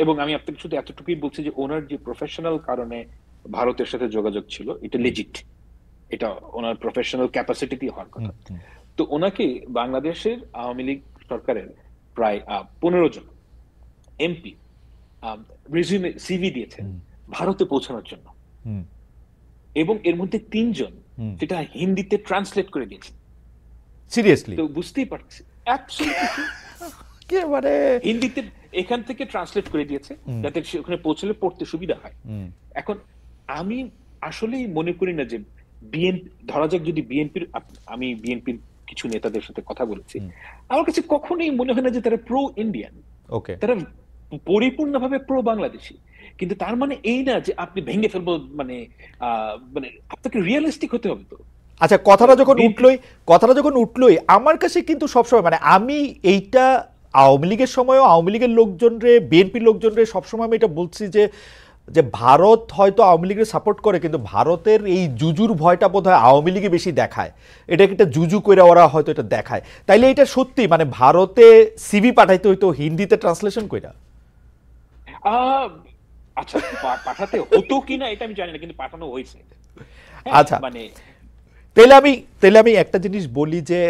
এবং আমি আপনাকে শুধু এতটুকুই বলছি যে ওনার যে প্রফেশনাল কারণে ভারতের সাথে যোগাযোগ ছিল এটা লেজিট, এটা ওনার প্রফেশনাল ক্যাপাসিটি হওয়ার কথা। তো ওনাকে বাংলাদেশের আওয়ামী লীগ সরকারের প্রায় 15 জন এমপি রিজিউমে সিভি দিয়েছেন ভারতে পৌঁছানোর জন্য, এবং এর মধ্যে 3 জন সেটা হিন্দিতে ট্রান্সলেট করে দিয়েছেন। সিরিয়াসলি? তো বুঝতেই পারছি একেবারে হিন্দিতে এখান থেকে ট্রান্সলেট করে দিয়েছে যাতে সে ওখানে পৌঁছলে পড়তে সুবিধা হয়। এখন আমি আসলেই মনে করি না যে বিএনপি, ধরা যাক যদি বিএনপির, আমি বিএনপির কিছু নেতাদের সাথে কথা বলেছি, আমার কাছে কখনোই মনে হয় না যে তারা প্রো ইন্ডিয়ান, ওকে তারা পরিপূর্ণভাবে প্রো বাংলাদেশি। কিন্তু তার মানে এই না যে আপনি ভেঙে ফেলবো, মানে মানে আপনাকে রিয়েলিস্টিক হতে হবে তো। আচ্ছা, কথাটা যখন উঠলোই আমার কাছে কিন্তু সবসময় মানে আমি এইটা আওয়ামী লীগের সময়ও আওয়ামী লীগের লোকজনরে, বিএনপির লোকজনরে সবসময় আমি এটা বলছি যে যে ভারত হয়তো আওয়ামী লীগের সাপোর্ট করে, কিন্তু ভারতের এই জুজুর ভয়টা বোধহয় আওয়ামী লীগে বেশি দেখায়। এটা একটা জুজু করে ওরা হয়তো এটা দেখায়। তাইলে এটা সত্যি মানে ভারতে সিভি পাঠাইতে হইতো হিন্দিতে ট্রান্সলেশন কইরা? আচ্ছা, পাঠাতে হতো কিনা এটা আমি জানি না, কিন্তু পাঠানো হয়েছে। আচ্ছা, মানে তাহলে আমি একটা জিনিস বলি যে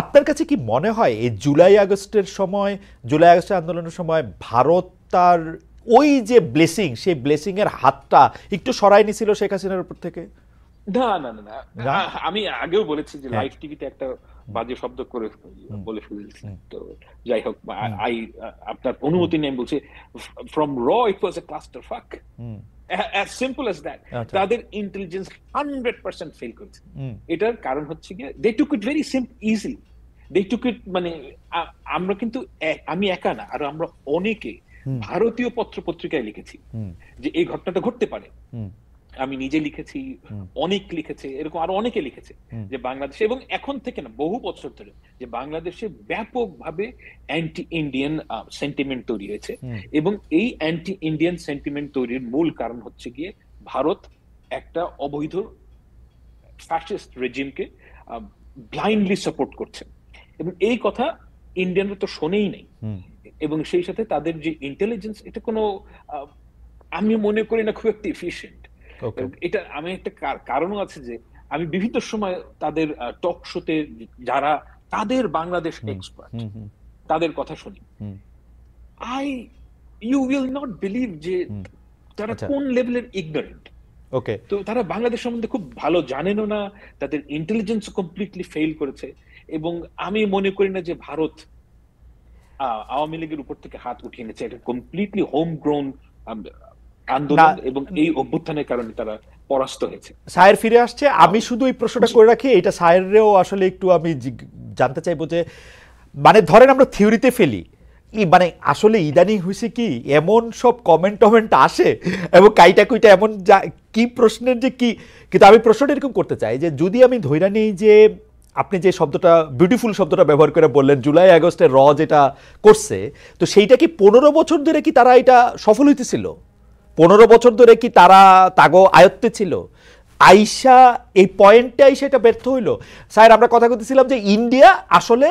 আপনার কাছে কি মনে হয় এই জুলাই আগস্টের আন্দোলনের সময় ভারত তার ওই যে ব্লেসিং, সেই ব্লেসিং এর হাতটা একটু সরাই নিছিল শেখ হাসিনার উপর থেকে? না না না না, আমি আগেও বলেছি যে লাইভ টিভিতে একটা বাজে শব্দ করে বলে ফেলেছি, তো যাই হোক, আপনার অনুমতি নেই বলছি, ফ্রম র ইট ওয়াজ এ ক্লাস্টার ফাক, as simple as that. তাদের ইন্টেলিজেন্স 100% ফেল করেছে। এটার কারণ হচ্ছে গিয়ে they took it very easily, they took it, মানে আমরা কিন্তু, আমি একা না, আর আমরা অনেকে ভারতীয় পত্র পত্রিকায় লিখেছি যে এই ঘটনাটা ঘটতে পারে। আমি নিজে লিখেছি, অনেক লিখেছে, এরকম আরো অনেকে লিখেছে যে বাংলাদেশে, এবং এখন থেকে না বহু বছর ধরে, যে বাংলাদেশে ব্যাপকভাবে অ্যান্টি ইন্ডিয়ান সেন্টিমেন্ট তৈরি হয়েছে, এবং এই অ্যান্টি ইন্ডিয়ান সেন্টিমেন্ট তৈরির মূল কারণ হচ্ছে গিয়ে ভারত একটা অবৈধ ফ্যাসিস্ট রেজিমকে ব্লাইন্ডলি সাপোর্ট করছে, এবং এই কথা ইন্ডিয়ানরা তো শোনেই নেই। এবং সেই সাথে তাদের যে ইন্টেলিজেন্স, এটা কোনো, আমি মনে করি না খুব একটা এফিশিয়েন্ট। এটা আমি একটা কারণও আছে যে আমি বিভিন্ন সময় তাদের টক শোতে যারা তাদের বাংলাদেশ এক্সপার্ট তাদের কথা শুনি, ইউ উইল নট বিলিভ যে তারা কোন লেভেলের ইগনোরেন্ট। ওকে, তো তারা বাংলাদেশ সম্বন্ধে খুব ভালো জানেনও না, তাদের ইন্টেলিজেন্স কমপ্লিটলি ফেল করেছে, এবং আমি মনে করি না যে ভারত আওয়ামী লীগের উপর থেকে হাত উঠিয়ে নিয়েছে। এটা কমপ্লিটলি হোম গ্রোন আন্দোলন, এবং এই অভ্যুত্থানের কারণে তারা পরাস্ত হয়েছে। সায়ের ফিরে আসছে, আমি শুধু এই প্রশ্নটা করে রাখি, এটা সায়েরও আসলে একটু আমি জানতে চাইবো যে মানে ধরেন আমরা থিওরিতে ফেলি, মানে আসলে ইদানিং হয়েছে কি এমন সব কমেন্ট আসে এবং কাইটা কুইটা এমন কি প্রশ্নের যে কি, কিন্তু আমি প্রশ্নটা এরকম করতে চাই যে যদি আমি ধইরা নেই যে আপনি যে শব্দটা, বিউটিফুল শব্দটা ব্যবহার করে বললেন, জুলাই আগস্টে যেটা করছে, তো সেইটা কি 15 বছর ধরে কি তারা এটা সফল হইতেছিল? 15 বছর ধরে কি তারা তাগো আয়ত্তে ছিল? আইসা এই পয়েন্টে আইসা এটা ব্যর্থ হইলো। স্যার, আমরা কথা বলতেছিলাম যে ইন্ডিয়া আসলে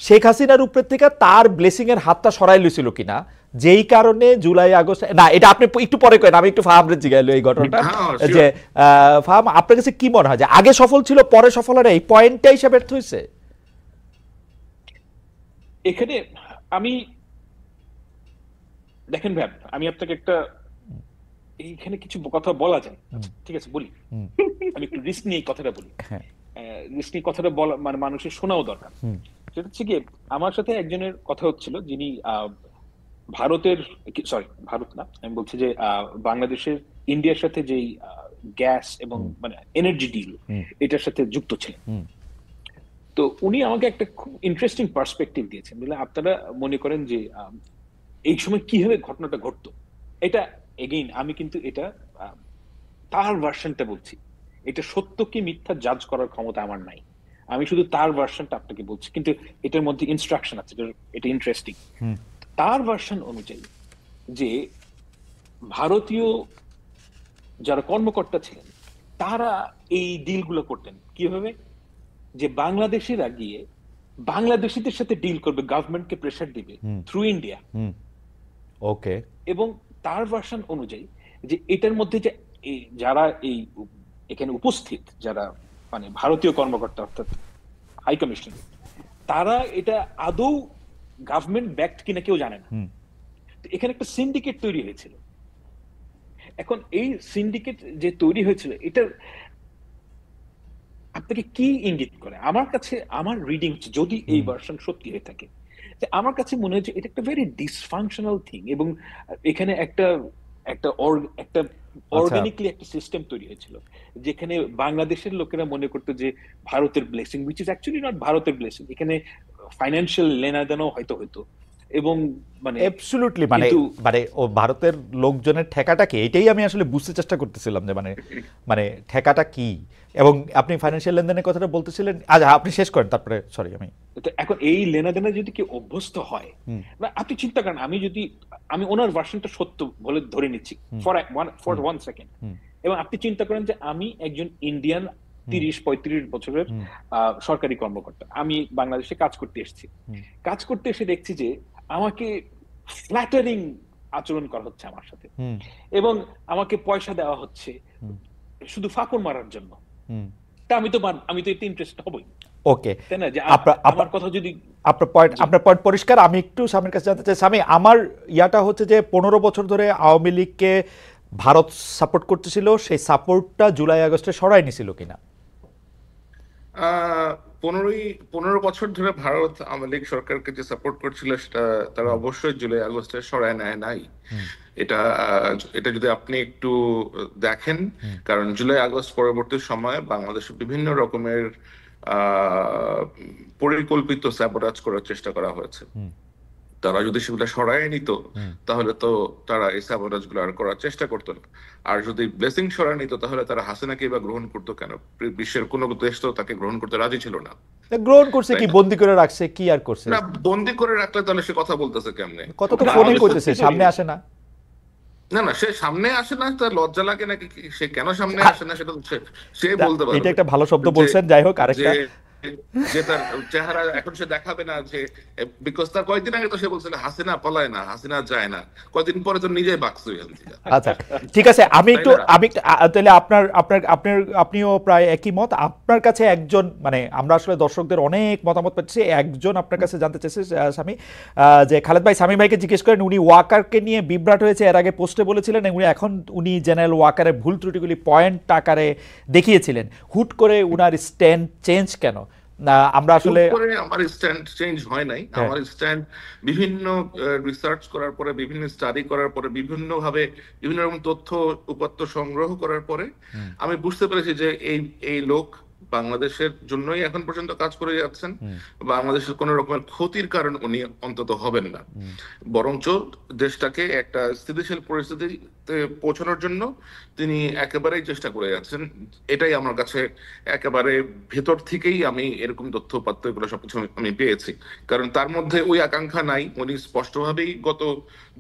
শেখ হাসিনার উপর থেকে তার ব্লেসিং এর হাতটা সরাই লইছিল কিনা, যেই কারণে জুলাই আগস্ট, না এটা আপনি একটু পরে করেন, আমি একটু ফাহামরে জিগাইলো এই ঘটনাটা, যে ফাহাম আপনার কাছে কি মনে হয় যে আগে সফল ছিল পরে সফল হয়, এই পয়েন্টে আইসা ব্যর্থ হইছে? এখানে আমি দেখেন ভাই, আমি আপনাকে একটা, এইখানে কিছু কথা বলা যায়, ঠিক আছে বলি, আমি একটু রিস্ক নিয়ে এই কথাটা বলি। রিস্ক নিয়ে কথাটা বলা মানে মানুষের শোনাও দরকার। সেটা হচ্ছে কি, আমার সাথে একজনের কথা হচ্ছিল যিনি ভারতের, সরি ভারত না, আমি বলছি যে বাংলাদেশের ইন্ডিয়ার সাথে যেই গ্যাস এবং মানে এনার্জি ডিল, এটার সাথে যুক্ত ছিলেন। তো উনি আমাকে একটা খুব ইন্টারেস্টিং পার্সপেক্টিভ দিয়েছেন। বলে আপনারা মনে করেন যে এই সময় কিভাবে ঘটনাটা ঘটতো, এটা এগেইন আমি কিন্তু এটা তার ভার্সনটা বলছি, এটা সত্য কি মিথ্যা জাজ করার ক্ষমতা আমার নাই, আমি শুধু তার ভার্সনটা আপনাকে বলছি, কিন্তু এটার মধ্যে ইনস্ট্রাকশন আছে, এটা ইন্টারেস্টিং। তার ভার্সন অনুযায়ী যে ভারতীয় যারা কর্মকর্তা ছিলেন তারা এই ডিলগুলো করতেন কিভাবে, যে বাংলাদেশিরা গিয়ে বাংলাদেশিদের সাথে ডিল করবে, গভর্নমেন্টকে প্রেসার দিবে থ্রু ইন্ডিয়া। ওকে, এবং তার ভার্সন অনুযায়ী যে এটার মধ্যে যে যারা এই এখানে উপস্থিত যারা মানে ভারতীয় কর্মকর্তা অর্থাৎ হাই কমিশন, তারা এটা আদৌ গভর্নমেন্ট ব্যাকড কিনা কেউ জানে না। এখানে একটা সিন্ডিকেট তৈরি হয়েছিল। এখন এই সিন্ডিকেট যে তৈরি হয়েছিল, এটা আপনাকে কি ইঙ্গিত করে? আমার কাছে আমার রিডিং হচ্ছে, যদি এই ভার্সন সত্যি হয়ে থাকে, যে আমার কাছে মনে হয় যে এটা একটা ভেরি ডিসফাংশনাল থিং, এবং এখানে একটা একটা একটা আচ্ছা অর্গানিকলি একটা সিস্টেম তৈরি হয়েছিল, যেখানে বাংলাদেশের লোকেরা মনে করতো যে ভারতের blessing, which is actually not ভারতের ব্লেসিং, এখানে ফাইন্যান্সিয়াল লেনাদেনও হয়তো হতো, এবং মানে অ্যাবসলিউটলি মানে কিন্তু মানে ও ভারতের লোকজনের ঠেকাটা কি, এটাই আমি আসলে বুঝতে চেষ্টা করতেছিলাম যে মানে মানে ঠেকাটা কি। এবং আপনি ফাইন্যান্সিয়াল লেনদেনের কথাটা বলতেছিলেন, আচ্ছা আপনি শেষ করেন তারপরে, সরি আমি। তো এখন এই লেনাদেনে যদি কেউ অভ্যস্ত হয়, বা আপনি চিন্তা করেন, আমি ওনার ভার্সনটা সত্য বলে ধরে নিচ্ছি ফর ওয়ান সেকেন্ড, এবং আপনি চিন্তা করেন যে আমি একজন ইন্ডিয়ান 30-35 বছরের সরকারি কর্মকর্তা, আমি বাংলাদেশে কাজ করতে এসেছি, কাজ করতে এসে দেখছি যে আমাকে ফ্ল্যাটারিং আচরণ করা হচ্ছে আমার সাথে, এবং আমাকে পয়সা দেওয়া হচ্ছে শুধু ফাঁপড় মারার জন্য। তা আমি তো এতে ইন্টারেস্ট হবই, ওকে, তাই না? যে আমার কথা যদি আপনার পয়েন্ট পরিষ্কার। আমি একটু স্বামীর কাছে জানতে চাই, স্বামী আমার ইয়াটা হচ্ছে যে 15 বছর ধরে আওয়ামী লীগকে ভারত সাপোর্ট করতেছিল, সেই সাপোর্টটা জুলাই আগস্টে সরাই নিছিল কিনা? 15 বছর ধরে ভারত আওয়ামী লীগ সরকারকে যে সাপোর্ট করছিল সেটা তারা অবশ্যই জুলাই আগস্টে সরায় নেয় নাই। এটা এটা যদি আপনি একটু দেখেন, কারণ জুলাই আগস্ট পরবর্তী সময়ে বাংলাদেশে বিভিন্ন রকমের পরিকল্পিত স্যাবোটাজ করার চেষ্টা করা হয়েছে। তারা যদি সেগুলো সরায় নিত তাহলে তো তারা এই স্যাবোটাজ গুলো আর করার চেষ্টা করতো না। আর যদি ব্লেসিং সরায় নিত তাহলে তারা হাসিনাকে বা গ্রহণ করতো কেন? বিশ্বের কোনো দেশ তো তাকে গ্রহণ করতে রাজি ছিল না। গ্রহণ করছে কি, বন্দি করে রাখছে, কি আর করছে না? বন্দি করে রাখলে তাহলে সে কথা বলতেছে কেমনে? কত তো ফোনই করতেছে, সামনে আসে না। না না, সে সামনে আসে না, তার লজ্জা লাগে নাকি? সে কেন সামনে আসে না সেটা সে বলতে পারবে। এটা একটা ভালো শব্দ বলছেন, যাই হোক আরেকটা যে তার চেহারা এখন সে দেখাবে না, যে বিকজ তার কয়েকদিন আগে তো সে বলছিল হাসিনা পলায় না, হাসিনা যায় না, কয়েকদিন পরে তো নিজেই বাকস হয়ে গেছে। আচ্ছা ঠিক আছে, আমি তাহলে আপনিও প্রায় একই মত। আপনার কাছে একজন, মানে আমরা আসলে দর্শকদের অনেক মতামত পাচ্ছি, একজন আপনার কাছে জানতে চাইছে স্বামী, যে খালেদ ভাই সামী ভাইকে জিজ্ঞেস করেন, উনি ওয়াকারকে নিয়ে বিভ্রাট হয়েছে, এর আগে পোস্টে বলেছিলেন, এখন উনি জেনারেল ওয়াকারের ভুল ত্রুটিগুলি পয়েন্ট আকারে দেখিয়েছিলেন, হুট করে উনার স্ট্যান্ড চেঞ্জ কেন? আমরা আসলে আমার স্ট্যান্ড চেঞ্জ হয় নাই। আমার স্ট্যান্ড বিভিন্ন রিসার্চ করার পরে, বিভিন্ন স্টাডি করার পরে, বিভিন্ন রকম তথ্য উপাত্ত সংগ্রহ করার পরে আমি বুঝতে পেরেছি যে এই লোক বাংলাদেশের জন্যই এখন পর্যন্ত কাজ করে যাচ্ছেন। বাংলাদেশের কোন রকমের ক্ষতির কারণ উনি অন্তত হবেন না, বরঞ্চ দেশটাকে একটা স্থিতিশীল পরিস্থিতিতে পৌঁছানোর জন্য তিনি একেবারেই চেষ্টা করে যাচ্ছেন। এটাই আমার কাছে একেবারে ভেতর থেকেই আমি এরকম তথ্য উপাত্ত এগুলো সবকিছু আমি পেয়েছি, কারণ তার মধ্যে ওই আকাঙ্ক্ষা নাই। উনি স্পষ্টভাবেই গত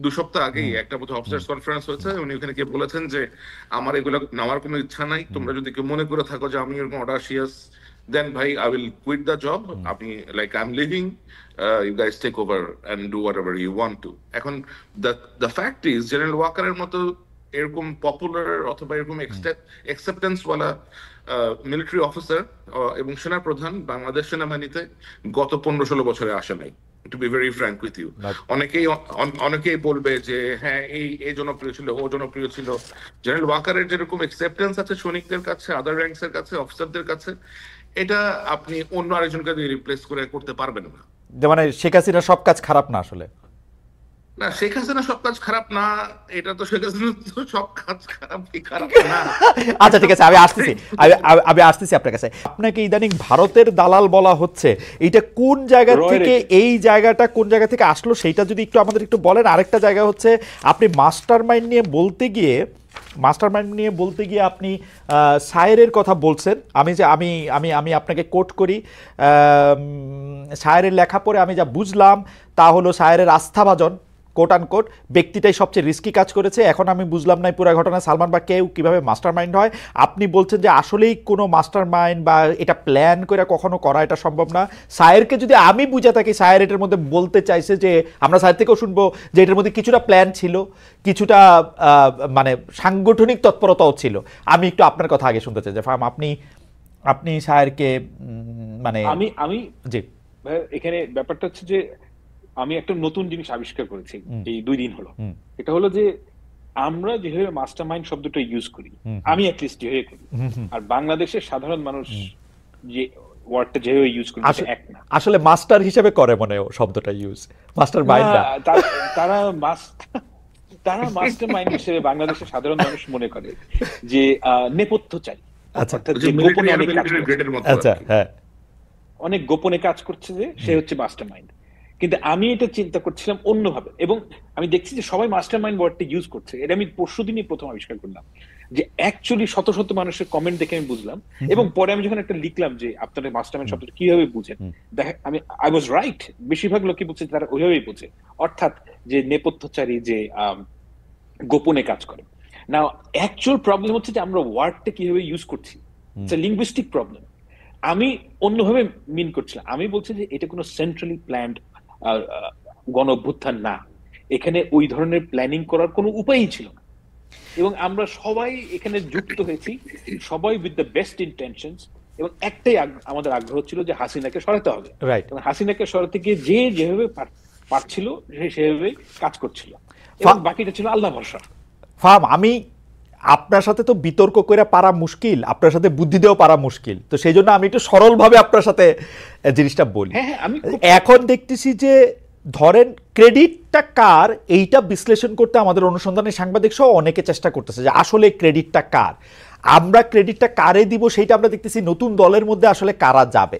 2 সপ্তাহ আগেই একটা বোধহয় অফিসার্স কনফারেন্স হয়েছে, উনি ওখানে গিয়ে বলেছেন যে আমার এগুলো নেওয়ার কোনো ইচ্ছা নাই, তোমরা যদি কেউ মনে করে থাকো যে আমি এরকম অডাসিয়াস, then ভাই I will quit the job, আপনি like I'm leaving, you guys take over and do whatever you want to. এখন the fact is জেনারেল ওয়াকারের মতো এরকম পপুলার অথবা এরকম অ্যাকসেপ্টেন্স ওয়ালা মিলিটারি অফিসার এবং সেনা প্রধান বাংলাদেশ সেনাবাহিনীতে গত 15-16 বছরে আসে নাই। To be very frank with you, অনেকেই বলবে যে হ্যাঁ এই জনপ্রিয় ছিল, ও জনপ্রিয় ছিল। জেনারেল ওয়াকারের যেরকম অ্যাকসেপ্টেন্স আছে সৈনিকদের কাছে, আদার র্যাঙ্কস এর কাছে, অফিসারদের কাছে, এটা আপনি অন্য আরেকজনকে রিপ্লেস করতে পারবেন না। মানে শেখ হাসিনা সব কাজ খারাপ না আসলে? না, শেখ হাসিনা সব কাজ খারাপ না, এটা তো শেখ হাসিনা তো সব কাজ খারাপ না। আচ্ছা ঠিক আছে, আমি আসতেছি আপনার কাছে। আপনাকে ইদানিং ভারতের দালাল বলা হচ্ছে, এইটা কোন জায়গা থেকে, এই জায়গাটা কোন জায়গা থেকে আসলো সেইটা যদি একটু আমাদের একটু বলেন। আরেকটা জায়গা হচ্ছে আপনি মাস্টারমাইন্ড নিয়ে বলতে গিয়ে আপনি শায়েরের কথা বলছেন। আমি আপনাকে কোট করি, শায়েরের লেখা পড়ে আমি যা বুঝলাম তা হলো শায়েরের আস্থাভাজন কোট আনকোট ব্যক্তিটাই সবচেয়ে রিস্কি কাজ করেছে। এখন আমি বুঝলাম না পুরো ঘটনা সালমান বা কেউ কীভাবে মাস্টার মাইন্ড হয়। আপনি বলছেন যে আসলেই কোনো মাস্টার মাইন্ড বা এটা প্ল্যান করে কখনো করা এটা সম্ভব না। শায়েরকে যদি আমি বুঝে থাকি, শায়ের এটার মধ্যে বলতে চাইছে যে, আমরা শায়ের থেকেও শুনবো যে এটার মধ্যে কিছুটা প্ল্যান ছিল, কিছুটা মানে সাংগঠনিক তৎপরতাও ছিল। আমি একটু আপনার কথা আগে শুনতে চাই যে ফাহাম, আপনি শায়েরকে মানে আমি জি, এখানে ব্যাপারটা হচ্ছে যে আমি একটা নতুন জিনিস আবিষ্কার করেছি এই 2 দিন হলো। এটা হলো যে আমরা যেভাবে মাস্টার মাইন্ড শব্দটা ইউজ করি, আমি অ্যাটলিস্ট যেভাবে করি, আর বাংলাদেশের সাধারণ মানুষ যে ওয়ার্ডটা যেভাবে ইউজ করি এক না। আসলে মাস্টার হিসেবে করে মনে হয় শব্দটা ইউজ, মাস্টার মাইন্ড না। তারা মাস্টার মাইন্ড হিসেবে বাংলাদেশের সাধারণ মানুষ মনে করে যে নেপথ্যচারী, অর্থাৎ যে গোপনে অনেক কাজ করছে, আচ্ছা হ্যাঁ, অনেক গোপনে কাজ করছে, যে সে হচ্ছে মাস্টার মাইন্ড। কিন্তু আমি এটা চিন্তা করছিলাম অন্যভাবে, এবং আমি দেখছি যে সবাই মাস্টার মাইন্ড ওয়ার্ডটা ইউজ করছে। এটা আমি পরশুদিনই প্রথম আবিষ্কার করলাম, যে অ্যাকচুয়ালি শত শত মানুষের কমেন্ট দেখে আমি বুঝলাম। এবং পরে আমি যখন একটা লিখলাম যে আপনারা মাস্টার মাইন্ড শব্দটা কিভাবে বুঝেন, আমি আই ওয়াজ রাইট, বেশিরভাগ লোকই বলছে তারা ওইভাবেই বোঝে, অর্থাৎ যে নেপথ্যচারী, যে গোপনে কাজ করে। না, অ্যাকচুয়াল প্রবলেম হচ্ছে যে আমরা ওয়ার্ডটা কিভাবে ইউজ করছি, ইটস এ লিঙ্গুইস্টিক প্রবলেম। আমি অন্যভাবে মিন করছিলাম, আমি বলছি যে এটা কোনো সেন্ট্রালি প্ল্যান্ড গণ অভ্যুত্থান না, এখানে ওই ধরনের প্ল্যানিং করার কোনো উপায়ই ছিল না, এবং আমরা সবাই এখানে যুক্ত হয়েছি, সবাই উইথ দ্য বেস্ট ইন্টেনশনস, এবং একটাই আমাদের আগ্রহ ছিল যে হাসিনাকে সরাতে হবে। এবং হাসিনাকে সরাতে গিয়ে যে যেভাবে পারছিল সেভাবে কাজ করছিল, এবং বাকিটা ছিল আল্লাহ ভরসা। ফাহাম, আমি আপনার সাথে তো বিতর্ক করে পারা মুশকিল, আপনার সাথে বুদ্ধি দেওয়া পারা মুশকিল, তো সেই জন্য আমি একটু সরলভাবে আপনার সাথে জিনিসটা বলি। এখন দেখতেছি যে ধরেন ক্রেডিটটা কার, এইটা বিশ্লেষণ করতে আমাদের অনুসন্ধানী সাংবাদিক সহ অনেকে চেষ্টা করতেছে যে আসলে ক্রেডিটটা কার, আমরা ক্রেডিটটা কারে দিব, সেইটা আমরা দেখতেছি নতুন দলের মধ্যে আসলে কারা যাবে।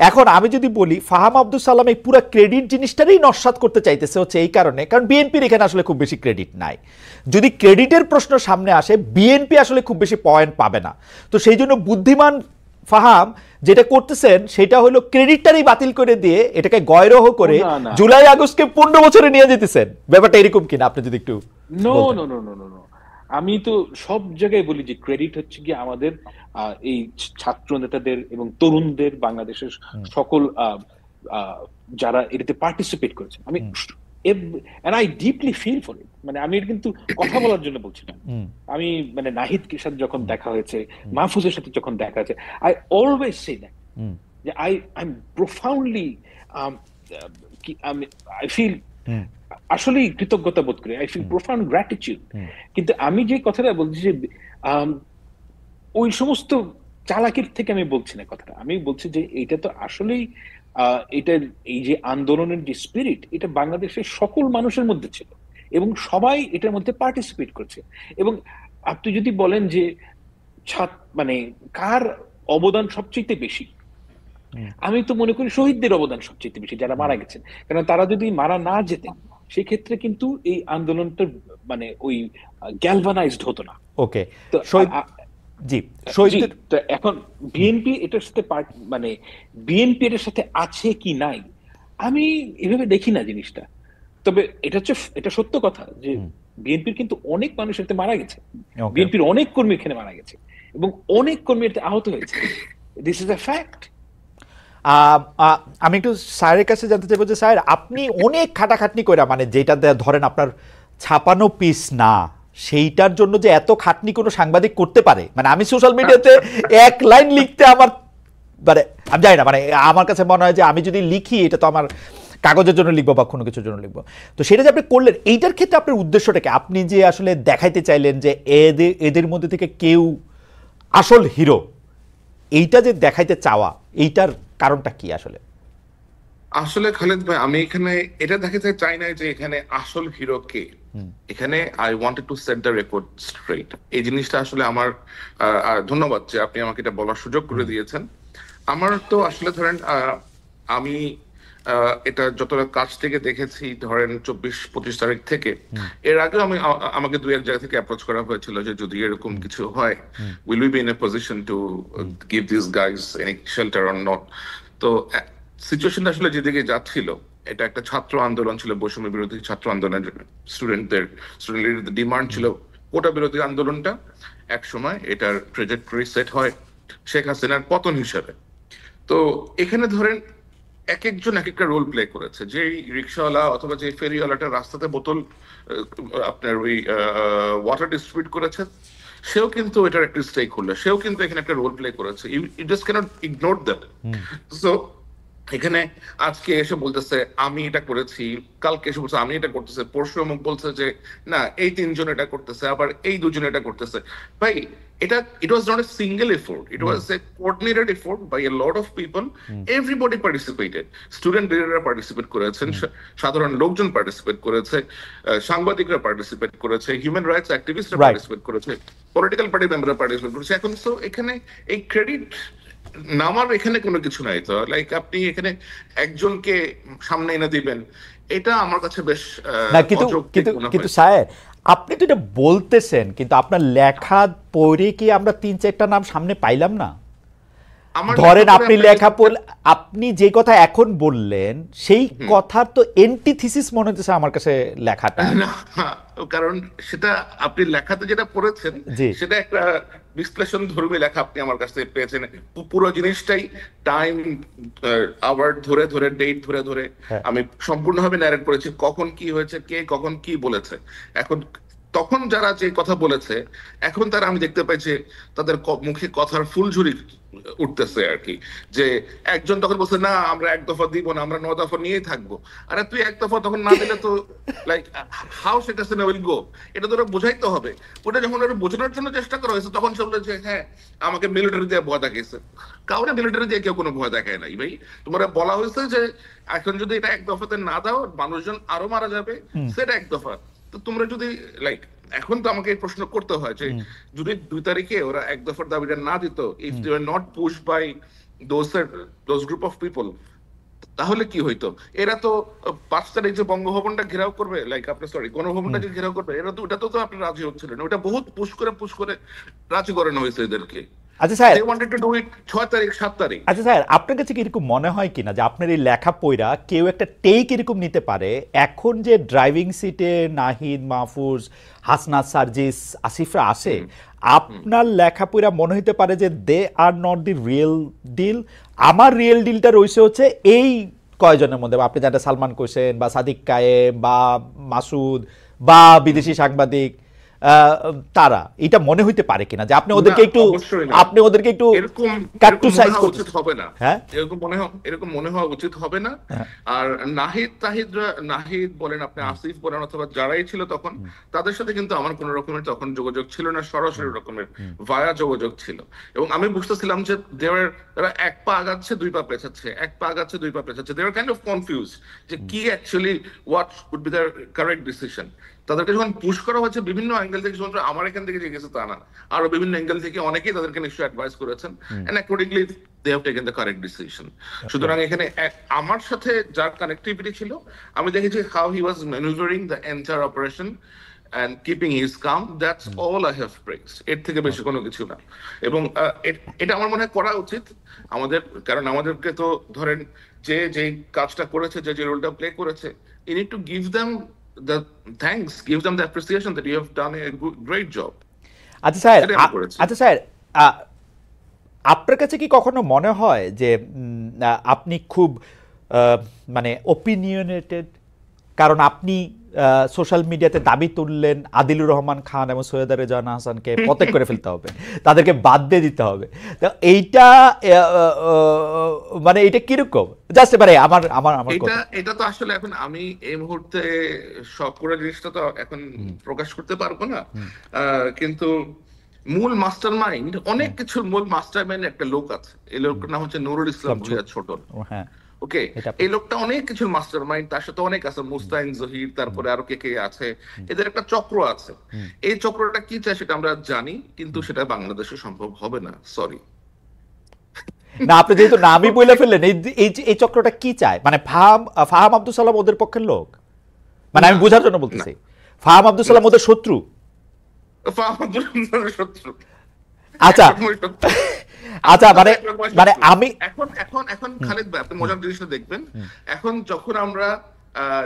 এখন আমি যদি বলি ফাহাম আব্দুল সালাম এই পুরো ক্রেডিট জিনিসটারই নস্যাৎ করতে চাইতেছে হচ্ছে এই কারণে, কারণ বিএনপির এখানে আসলে খুব বেশি ক্রেডিট নাই। যদি ক্রেডিটের প্রশ্ন সামনে আসে বিএনপি আসলে খুব বেশি পয়েন্ট পাবে না, তো সেই জন্য বুদ্ধিমান ফাহাম যেটা করতেছেন সেটা হলো ক্রেডিটটারই বাতিল করে দিয়ে এটাকে গয়রহ করে জুলাই আগস্টকে 15 বছরে নিয়ে যেতেছেন। ব্যাপারটা এরকম কিনা আপনি যদি একটু। No no no no no, আমি তো সব জায়গায় বলি যে ক্রেডিট হচ্ছে কি আমাদের এই ছাত্র নেতাদের এবং তরুণদের, বাংলাদেশের সকল যারা এটাতে পার্টিসিপেট করেছে। আমি and I deeply feel for it, মানে আমি কিন্তু কথা বলার জন্য বলছি না, আমি মানে নাহিদের সাথে যখন দেখা হয়েছে, মাহফুজের সাথে যখন দেখা হয়েছে, I always say that যে I'm profoundly I feel আসলে কৃতজ্ঞতা বোধ করি, আই ফিল প্রোফাউন্ড গ্র্যাটিটিউড। কিন্তু আমি যে কথাটা বলছি যে ওই সমস্ত চালাকির থেকে আমি বলছি না কথাটা, আমি বলছি যে এটা তো আসলেই এটার এই যে আন্দোলনের যে স্পিরিট, এটা বাংলাদেশের সকল মানুষের মধ্যে ছিল এবং সবাই এটার মধ্যে পার্টিসিপেট করছে। এবং আপনি যদি বলেন যে মানে কার অবদান সবচেয়ে বেশি, আমি তো মনে করি শহীদদের অবদান সবচেয়ে বেশি, যারা মারা গেছেন। কারণ তারা যদি মারা না যেতেন সেক্ষেত্রে কিন্তু এই আন্দোলনটা মানে ওই গ্যালভানাইজড হতো না। ওকে, জি, তো এখন বিএনপি এটার সাথে মানে বিএনপি এটার সাথে আছে কি নাই আমি এভাবে দেখি না জিনিসটা। তবে এটা সত্য কথা যে বিএনপির কিন্তু অনেক মানুষ এতে মারা গেছে, বিএনপির অনেক কর্মী এখানে মারা গেছে এবং অনেক কর্মী এতে আহত হয়েছে। This is a fact. আমি একটু স্যারের কাছে জানতে চাইবো যে স্যার আপনি অনেক খাটাখাটনি করে, মানে যেটা ধরেন আপনার ছাপানো পিস না, সেইটার জন্য যে এত খাটনি কোনো সাংবাদিক করতে পারে, মানে আমি সোশ্যাল মিডিয়াতে এক লাইন লিখতে আমার মানে আমি জানি না, মানে আমার কাছে মনে হয় যে আমি যদি লিখি এটা তো আমার কাগজের জন্য লিখবো বা কোনো কিছুর জন্য লিখবো, তো সেটা যে আপনি করলেন এইটার ক্ষেত্রে আপনার উদ্দেশ্যটাকে আপনি যে আসলে দেখাইতে চাইলেন যে এদের মধ্যে থেকে কেউ আসল হিরো, এইটা যে দেখাইতে চাওয়া, এইটার কারণটা কি আসলে? আসলে খালেদ ভাই, আমি এখানে এটা দেখাতে চাই না যে এখানে আসল হিরো কে, এখানে I wanted to set the record straight. এই জিনিসটা আসলে আমার ধন্যবাদ যে আপনি আমাকে এটা বলার সুযোগ করে দিয়েছেন। আমার তো আসলে ধরেন আমি এটা যতটা কাছ থেকে দেখেছি, ধরেন 24-25 তারিখ থেকে, এর আগে আমাকে দুই এক জায়গা থেকে অ্যাপ্রোচ করা হয়েছিল যে যদি এরকম কিছু হয়, will we be in a position to give this guys any shelter or not. তো সিচুয়েশনটা আসলে যেদিকে যাচ্ছিল, এটা একটা ছাত্র আন্দোলন ছিল, বৈষম্য বিরোধী ছাত্র আন্দোলনের স্টুডেন্টদের ডিমান্ড ছিল কোটা বিরোধী আন্দোলনটা এক সময় এটার ট্রেজেক্টরি সেট হয় শেখ হাসিনার পতন হিসেবে। তো এখানে ধরেন এক একজন এক একটা রোল প্লে করেছে। যে রিক্সাওয়ালা অথবা যে ফেরিওয়ালাটা রাস্তাতে বোতল আপনার ওই ওয়াটার ডিস্ট্রিবিউট করেছে, সেও কিন্তু এটার একটা স্টেক হোল্ডার, সেও কিন্তু এখানে একটা রোল প্লে করেছে। You just can't ignore that. So এখানে আজকে এসে বলতেছে আমি এটা করেছি, কালকে এসে বলছে আমি এটা করতেছে, পরশু অমুক বলছে যে না এই তিনজন এটা করতেছে, আবার এই দুজন এটা করতেছে। ভাই it was not a single effort. It was a coordinated effort by a lot of people. Everybody participated. Student leaderরা পার্টিসিপেট করেছেন, সাধারণ লোকজন পার্টিসিপেট করেছে, সাংবাদিকরা পার্টিসিপেট করেছে, হিউম্যান রাইটস অ্যাক্টিভিস্টরা পার্টিসিপেট করেছে, পলিটিক্যাল পার্টি মেম্বাররা পার্টিসিপেট করেছে। এখন তো এখানে এই ক্রেডিট নামার এখানে কোনো কিছু নাই। তো লাইক আপনি এখানে একজনকে সামনে এনে দিবেন, এটা আমার কাছে বেশ না, কিন্তু স্যার আপনি তো এটা বলতেছেন, কিন্তু আপনার লেখা পড়ে কি আমরা 3-4টা নাম সামনে পাইলাম না? ধরেন আপনি লেখা পড়লে, আপনি যে কথা এখন বললেন সেই কথার তো এন্টিথিসিস মনে হচ্ছে আমার কাছে লেখাটা। কারণ সেটা আপনি লেখাতে যেটা পড়েছেন সেটা একটা বিশ্লেষণ ধর্মী লেখা আপনি আমার কাছ থেকে পেয়েছেন। পুরো জিনিসটাই টাইম আওয়ার ধরে ধরে, ডেট ধরে ধরে আমি সম্পূর্ণভাবে ন্যারেট করেছি, কখন কি হয়েছে, কে কখন কি বলেছে। এখন তখন যারা যে কথা বলেছে, এখন তারা আমি দেখতে পাই যে তাদের মুখে কথার ফুলঝুরি উঠতেছে আর কি। যে একজন তখন বলছে না আমরা এক দফা দিব না, আমরা 9 দফা নিয়েই থাকবো। আরে তুই এক দফা তখন না দিলে তো লাইক হাউ সেটা উইল গো, এটা তো ওরা বোঝাইতে হবে। ওটা যখন ওরা বোঝানোর জন্য চেষ্টা করা হয়েছে তখন সে বলে যে হ্যাঁ আমাকে মিলিটারি দিয়ে ভয় দেখাইছে। কাউরে মিলিটারি দিয়ে কেউ কোনো ভয় দেখায় নাই ভাই। তোমরা বলা হয়েছে যে এখন যদি এটা এক দফাতে না দাও মানুষজন আরো মারা যাবে, সেটা এক দফা। তো তোমরা যদি লাইক এখন তো আমাকে এই প্রশ্ন করতে হয় যে যদি 2 তারিখে ওরা এক দফার দাবিটা না দিত, if they were not pushed by those group of people, তাহলে কি হইতো? এরা তো 5 তারিখ যে বঙ্গভবনটা ঘেরাও করবে, লাইক আপনার সরি গণভবনটা যে ঘেরাও করবে, এরা তো ওটা তো আপনি রাজি হচ্ছিলেন। ওটা বহুত পুশ করে রাজি করানো হয়েছে এদেরকে। আচ্ছা sir, they wanted to do it 6 তারিখ 7 তারিখ। আচ্ছা স্যার, আপনার কাছে কি এরকম মনে হয় কিনা যে আপনার এই লেখা পড়া কেউ একটা টেক এরকম নিতে পারে, এখন যে ড্রাইভিং সিটে নাহিদ, মাহফুজ, হাসনাত, সার্জিস, আসিফরা আসে, আপনার লেখা পড়া মনে হতে পারে যে they are not the real deal? আমার রিয়েল ডিলটা রয়েছে হচ্ছে এই কয়জনের মধ্যে, আপনি যেটা সালমান কোসেন বা সাদিক কায়েম বা মাসুদ বা বিদেশি সাংবাদিক, তারা এটা মনে হইতে পারে কিনা যে আপনি ওদেরকে একটু এরকম উচিত হবে না? হ্যাঁ, এরকম মনে হওয়া উচিত হবে না। আর নাহিদ বলেন, আপনি আসিফ বলেন, অথবা যারাই ছিল তখন, তাদের সাথে কিন্তু আমার কোন রকমের তখন যোগাযোগ ছিল না, সরাসরি রকমের ভায়া যোগাযোগ ছিল। এবং আমি বুঝতেছিলাম যে তারা 1 পা আগাচ্ছে 2 পা পেছাচ্ছে, 1 পা আগাচ্ছে 2 পা পেছাচ্ছে। They are kind of confuse যে কি actually what would be their correct decision. তাদেরকে যখন পুশ করা হচ্ছে বিভিন্ন অ্যাঙ্গেল থেকে, শুধু আমার এখান থেকে যে গেছে তা না, আরো বিভিন্ন অ্যাঙ্গেল থেকে অনেকেই তাদেরকে নিশ্চয়ই অ্যাডভাইস করেছেন, and accordingly they have taken the correct decision. সুতরাং এখানে আমার সাথে যার কানেক্টিভিটি ছিল, আমি দেখেছি how he was manoeuvring the entire operation and keeping his calm. That's all I have praised. এর থেকে বেশি কোনো কিছু না। এবং এটা আমার মনে হয় করা উচিত আমাদের, কারণ আমাদেরকে তো ধরেন যে কাজটা করেছে, যে রোলটা প্লে করেছে, you need to give them the thanks, give them the appreciation that you have done a great job. আচ্ছা স্যার, আপনার কাছে কি কখনো মনে হয় যে আপনি খুব মানে ওপিনিয়নেটেড? কারণ আপনি সোশ্যাল মিডিয়াতে দাবি তুললেন আদিলুর রহমান খান এবং সৈয়দা রেজানা হাসানকে প্রত্যেক করে ফেলতে হবে, তাদেরকে বাদ দিয়ে দিতে হবে। তো এইটা মানে এটা কিরকম? জাস্ট এবারে আমার এটা তো আসলে এখন আমি এই মুহূর্তে সব পুরো জিনিসটা তো এখন প্রকাশ করতে পারবো না, কিন্তু মূল মাস্টার মাইন্ড, অনেক কিছুর মূল মাস্টার মাইন্ড একটা লোক আছে। এই লোকটার নাম হচ্ছে নুরুল ইসলাম ভূঁইয়া ছোটন। হ্যাঁ, ওকে, এই লোকটা অনেক কিছুর মাস্টার মাইন্ড, তার সাথে অনেক আছে, মুস্তাইন জহির, তারপরে আরো কে আছে, এদের একটা চক্র আছে। এই চক্রটা কি চায় সেটা আমরা জানি, কিন্তু সেটা বাংলাদেশে সম্ভব হবে না, সরি। না, আপনি যেহেতু নামই বলে ফেললেন, এই চক্রটা কি চায়? মানে ফাহাম আব্দুল সালাম ওদের পক্ষের লোক? মানে আমি বোঝার জন্য বলতেছি, ফাহাম আব্দুল সালাম ওদের শত্রু? শত্রু। আচ্ছা মানে আমি এখন খালিদ ভাই, আপনি মজার জিনিসটা দেখবেন, এখন যখন আমরা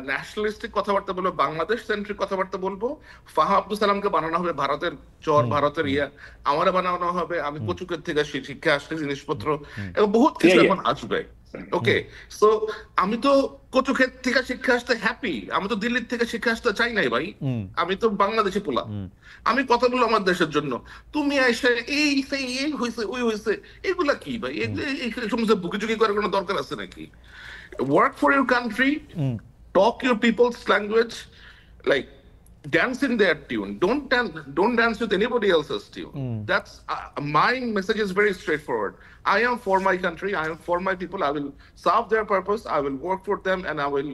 ন্যাশনালিস্টিক কথাবার্তা বলবো, বাংলাদেশ সেন্ট্রিক কথাবার্তা বলবো, ফাহাম আব্দুল সালামকে বানানো হবে ভারতের চর, ভারতের আমারে বানানো হবে আমি কচুকের থেকে শিক্ষা আসছে জিনিসপত্র, এবং বহুত কিছু এখন আসবে। ওকে, সো আমি তো কচুক্ষেত থেকে শিক্ষা আসতে হ্যাপি, আমি তো দিল্লির থেকে শিক্ষা আসতে চাই নাই ভাই, আমি তো বাংলাদেশে পোলা, আমি কথা বলবো আমার দেশের জন্য। তুমি এসে এই হয়েছে ওই হয়েছে, এগুলা কি ভাই? এই সমস্ত বুকিচুকি করার কোনো দরকার আছে নাকি? Work for your country, talk your people's language, like dance in their tune. Don't dance with anybody else's tune. That's my message is very straightforward. I am for my country. I am for my people. I will serve their purpose. I will work for them, and I will,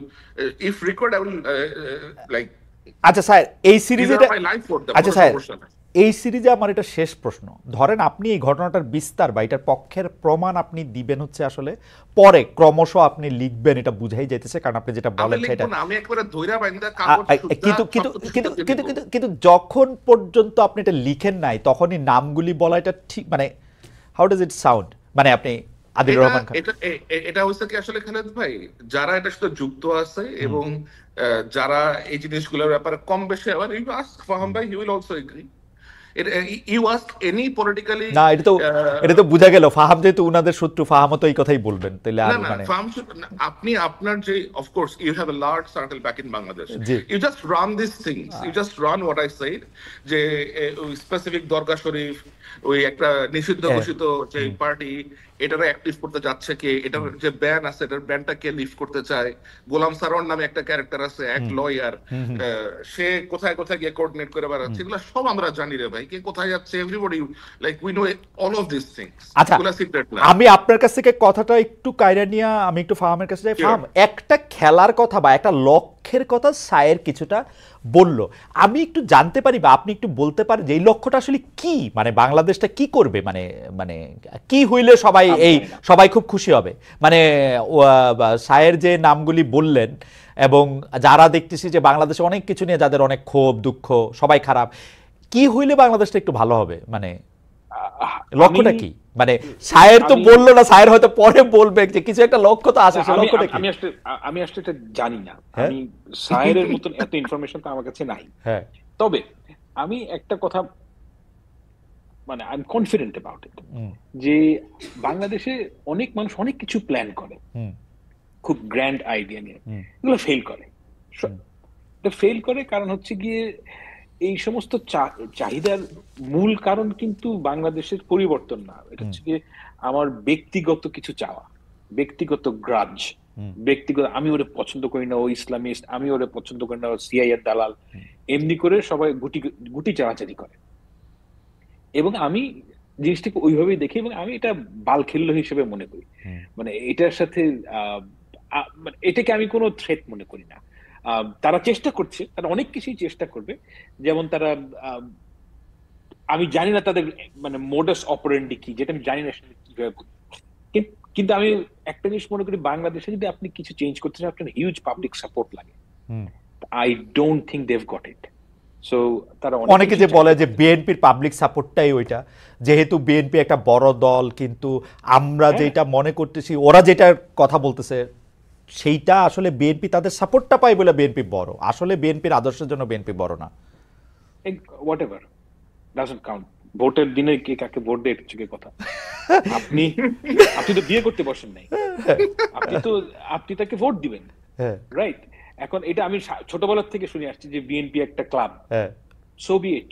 if required, I will like আচ্ছা sir, এই সিরিজে give my life for them. আচ্ছা sir, এই সিরিজে আমার এটা শেষ প্রশ্ন। ধরেন আপনি এই ঘটনাটার বিস্তার বা এটার পক্ষের প্রমাণ আপনি দিবেন হচ্ছে আসলে পরে ক্রমশ আপনি লিখবেন, এটা বুঝাই যাইতেছে, কারণ আপনি যেটা বলেন সেটা আমি একবারে ধইরা বাইন্দা কাগজ কিন্তু কিন্তু কিন্তু কিন্তু কিন্তু কিন্তু যখন পর্যন্ত আপনি এটা লিখেন নাই তখনই নামগুলি বলা এটা ঠিক, মানে হাউ ডাজ ইট সাউন্ড? মানে আপনি আদিল রহমান খান, এটা হচ্ছে কি আসলে খালেদ ভাই, যারা এটা সাথে যুক্ত আছে এবং যারা এই জিনিসগুলোর ব্যাপারে কম বেশি আবার ইউ আস্ক ফাহাম ভাই, he will also agree. You ask any politically, না এটা তো বোঝা গেল ফাহাম যেহেতু উনাদের শত্রু, ফাহামও তো এই কথাই বলবেন তাহলে। আর মানে আপনি আপনার যে of course you have a large circle back in Bangladesh, you just run this things, you just run what I said, যে স্পেসিফিক দরগা শরীফ, ওই একটা নিষিদ্ধ ঘোষিত যে পার্টি, এটারে অ্যাক্টিভ করতে যাচ্ছে কে, এটার যে ব্যান আছে এটার ব্যানটা কে লিফট করতে চায়, গোলাম সারোয়ার নামে একটা ক্যারেক্টার আছে, এক লয়ার, সে কোথায় কোথায় গিয়ে কোঅর্ডিনেট করে বেড়াচ্ছে, এগুলো সব আমরা জানি রে ভাই, কে কোথায় যাচ্ছে, everybody like we know all of this things. আচ্ছা, আমি আপনার কাছ থেকে কথাটা একটু কায়রা নিয়ে আমি একটু ফাহামের কাছে যাই। ফাহাম, একটা খেলার কথা বা একটা লক্ষ্যের কথা সায়ের কিছুটা বললো, আমি একটু জানতে পারি বা আপনি একটু বলতে পারেন যে এই লক্ষ্যটা আসলে কি, মানে বাংলাদেশটা কি করবে, মানে মানে কি হইলে সবাই খুব খুশি হবে? মানে সায়ের যে নামগুলি বললেন এবং যারা দেখতেছি যে বাংলাদেশে অনেক কিছু নিয়ে যাদের অনেক ক্ষোভ দুঃখ, সবাই খারাপ, কি হইলে বাংলাদেশটা একটু ভালো হবে, মানে লক্ষ্যটা কি? মানে সায়ের তো বললো না, সায়ের হয়তো পরে বলবে যে কিছু একটা লক্ষ্য তো আছে, সেই লক্ষ্যটা কি? আমি আসলে এটা জানি না, আমি সায়েরের মতন এত ইনফরমেশন তো আমার কাছে নাই। তবে আমি একটা কথা, মানে I am confident about it, যে বাংলাদেশে অনেক মানুষ অনেক কিছু প্ল্যান করে খুব গ্র্যান্ড আইডিয়া নিয়ে, এগুলো ফেল করে। এটা ফেল করে কারণ হচ্ছে গিয়ে এই সমস্ত চাহিদার মূল কারণ কিন্তু বাংলাদেশের পরিবর্তন না, এটা হচ্ছে গিয়ে আমার ব্যক্তিগত কিছু চাওয়া, ব্যক্তিগত গ্রাজ, ব্যক্তিগত আমি ওরে পছন্দ করি না, ও ইসলামিস্ট, আমি ওরে পছন্দ করি না, ও সিআইএর দালাল, এমনি করে সবাই গুটি চালাচালি করে। এবং আমি জিনিসটাকে ওইভাবেই দেখি এবং আমি এটা বাল খেললো হিসেবে মনে করি, মানে এটার সাথে এটাকে আমি কোনো থ্রেট মনে করি না। তারা চেষ্টা করছে, তারা অনেক কিছুই চেষ্টা করবে, যেমন তারা, আমি জানি না তাদের মানে মোডাস অপারেন্ডি কি, যেটা আমি জানি না কিভাবে, কিন্তু আমি একটা জিনিস মনে করি, বাংলাদেশে যদি আপনি কিছু চেঞ্জ করতে চান আপনার হিউজ পাবলিক সাপোর্ট লাগে। I don't think they have got it. So তারা অনেকে যে বলে যে বিএনপির পাবলিক সাপোর্টটাই ওইটা, যেহেতু বিএনপি একটা বড় দল, কিন্তু আমরা যেটা মনে করতেছি ওরা যেটার কথা বলতেছে সেইটা আসলে বিএনপি তাদের সাপোর্টটা পায় বলে বিএনপি বড়, আসলে বিএনপির আদর্শের জন্য বিএনপি বড় না। Whatever doesn't count. ভোটের দিনে কে কাকে ভোট দেয় এটা হচ্ছে কথা। আপনি তো বিয়ে করতে বসেন নাই, আপনি তাকে ভোট দিবেন, রাইট? এখন এটা আমি ছোটবেলার থেকে শুনে আসছি যে বিএনপি একটা ক্লাব, সো বি ইট।